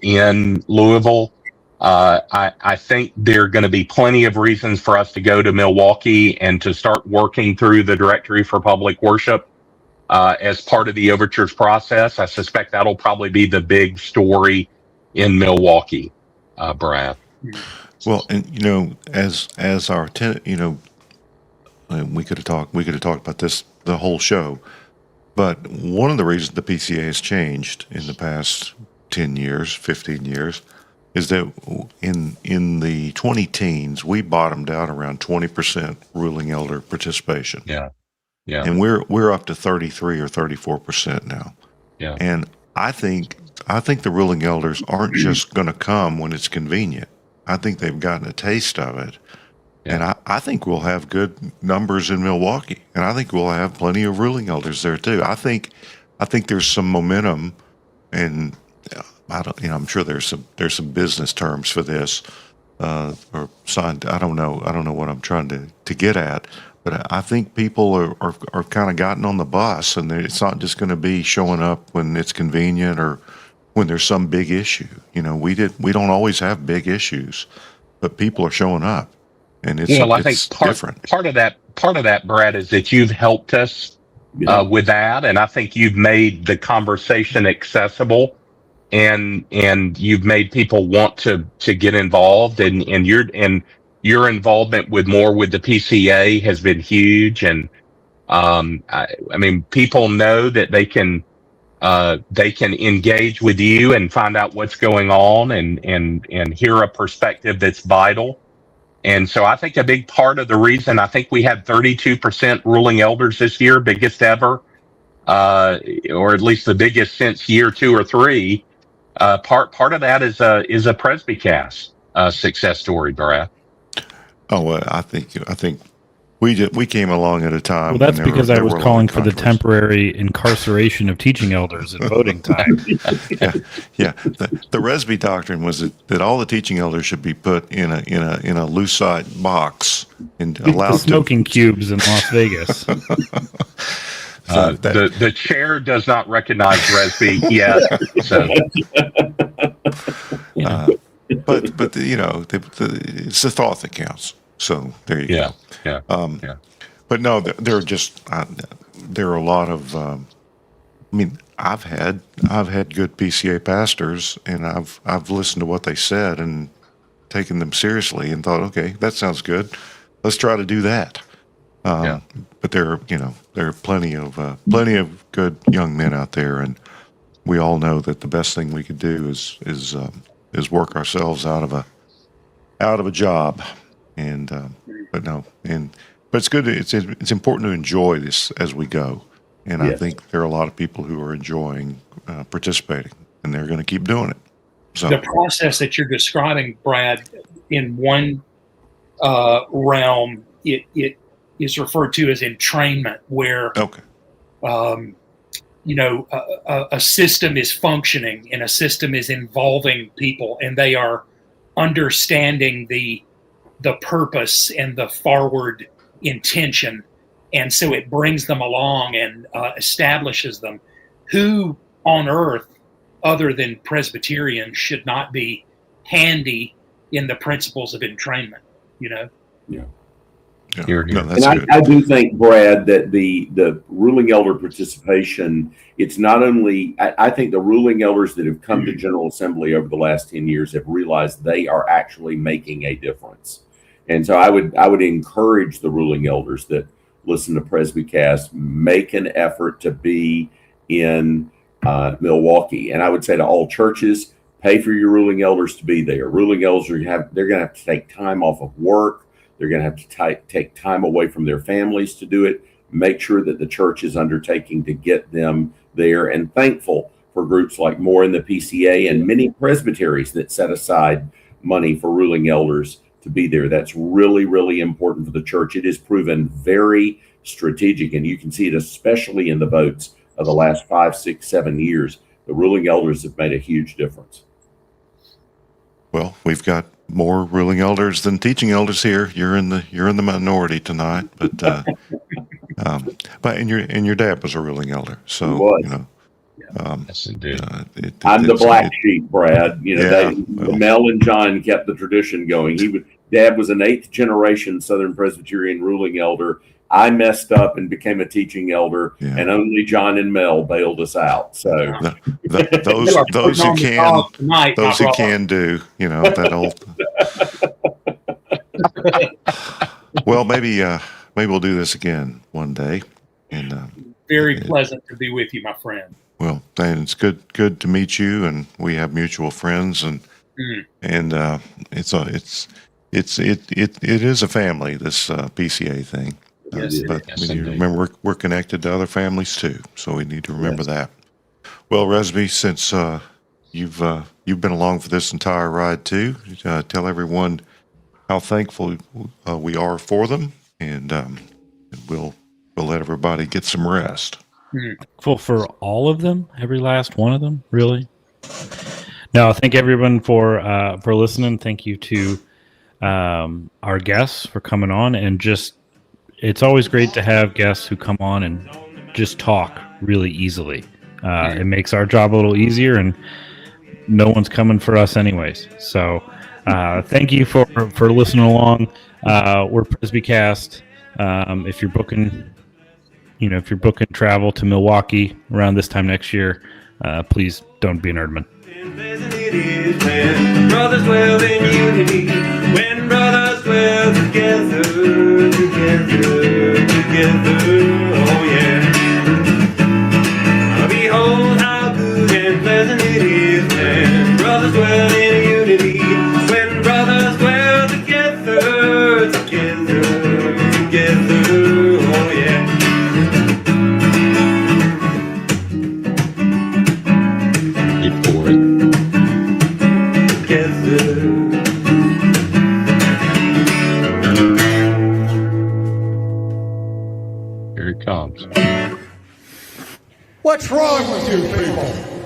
in Louisville. I think there are going to be plenty of reasons for us to go to Milwaukee and to start working through the Directory for Public Worship as part of the overtures process. I suspect that'll probably be the big story in Milwaukee, Brad. Well, and as our we could have talked about this the whole show, but one of the reasons the PCA has changed in the past 10 years, 15 years, is that in the 20 teens we bottomed out around 20% ruling elder participation. Yeah. And we're up to 33 or 34% now. Yeah. And I think the ruling elders aren't just going to come when it's convenient. I think they've gotten a taste of it. Yeah. And I think we'll have good numbers in Milwaukee, and I think we'll have plenty of ruling elders there too. I think there's some momentum, and I'm sure there's some business terms for this, or signed. I don't know what I'm trying to get at, but I think people are kind of gotten on the bus, and it's not just going to be showing up when it's convenient or when there's some big issue. We don't always have big issues, but people are showing up. And it's I think different. Part of that, Brad, is that you've helped us with that, and I think you've made the conversation accessible, and you've made people want to get involved, and your involvement with the PCA has been huge, and I mean, people know that they can engage with you and find out what's going on, and hear a perspective that's vital. And so I think a big part of the reason I think we had 32% ruling elders this year, biggest ever, or at least the biggest since year 2 or 3. Part of that is a Presbycast success story, Brad. Oh, well, I think we came along at a time. Well, that's because I was calling for the temporary incarceration of teaching elders at voting time. Yeah. The Resby doctrine was that all the teaching elders should be put in a lucite box and allowed the smoking cubes in Las Vegas. The chair does not recognize Resby yet. So. But it's the thought that counts. So there you go. Yeah. But no, there are a lot of. I've had good PCA pastors, and I've listened to what they said and taken them seriously and thought, okay, that sounds good. Let's try to do that. But there are plenty of good young men out there, and we all know that the best thing we could do is work ourselves out of a job. And but it's good. It's important to enjoy this as we go, and I think there are a lot of people who are enjoying participating, and they're going to keep doing it. So the process that you're describing, Brad, in one realm, it is referred to as entrainment, where a system is functioning and a system is involving people, and they are understanding the purpose and the forward intention, and so it brings them along and establishes them. Who on earth, other than Presbyterians, should not be handy in the principles of entrainment? Yeah. Yeah. Here, here. No, that's And good. I do think, Brad, that the ruling elder participation, it's not only, I think the ruling elders that have come to General Assembly over the last 10 years have realized they are actually making a difference. And so I would encourage the ruling elders that listen to Presbycast, make an effort to be in Milwaukee. And I would say to all churches, pay for your ruling elders to be there. Ruling elders they're going to have to take time off of work. They're going to have to take time away from their families to do it. Make sure that the church is undertaking to get them there, and thankful for groups like More in the PCA and many presbyteries that set aside money for ruling elders to be there. That's really, really important for the church. It is proven very strategic, and you can see it especially in the votes of the last 5, 6, 7 years. The ruling elders have made a huge difference. Well, we've got more ruling elders than teaching elders here. You're in the minority tonight, but and your dad was a ruling elder, so was. you know. Yes, indeed. I'm the black sheep, Brad. You know, Yeah, well. Mel and John kept the tradition going. Dad was an 8th generation Southern Presbyterian ruling elder. I messed up and became a teaching elder, Yeah. and only John and Mel bailed us out. So Those who can, tonight, those my who brother. can do, you know, that old. Well, maybe we'll do this again one day, and Very pleasant to be with you, my friend. well, and it's good to meet you, and we have mutual friends, and it is a family, this PCA thing. Yes, But Yes, we need to indeed. remember we're connected to other families too, so we need to remember that. Well, Resby, since you've been along for this entire ride too, tell everyone how thankful we are for them, and we'll let everybody get some rest. Thankful for all of them, every last one of them, really. No, thank everyone for listening. Thank you to our guests for coming on, and just it's always great to have guests who come on and just talk really easily. It makes our job a little easier, and no one's coming for us anyways. So thank you for listening along. We're Presbycast. If you're booking travel to Milwaukee around this time next year, please don't be an Erdman. It is when brothers dwell in unity, when brothers dwell together, oh yeah. Behold how good and pleasant it is when brothers dwell in unity, when brothers dwell together, oh yeah. Keep for it. Here it comes. What's wrong with you people?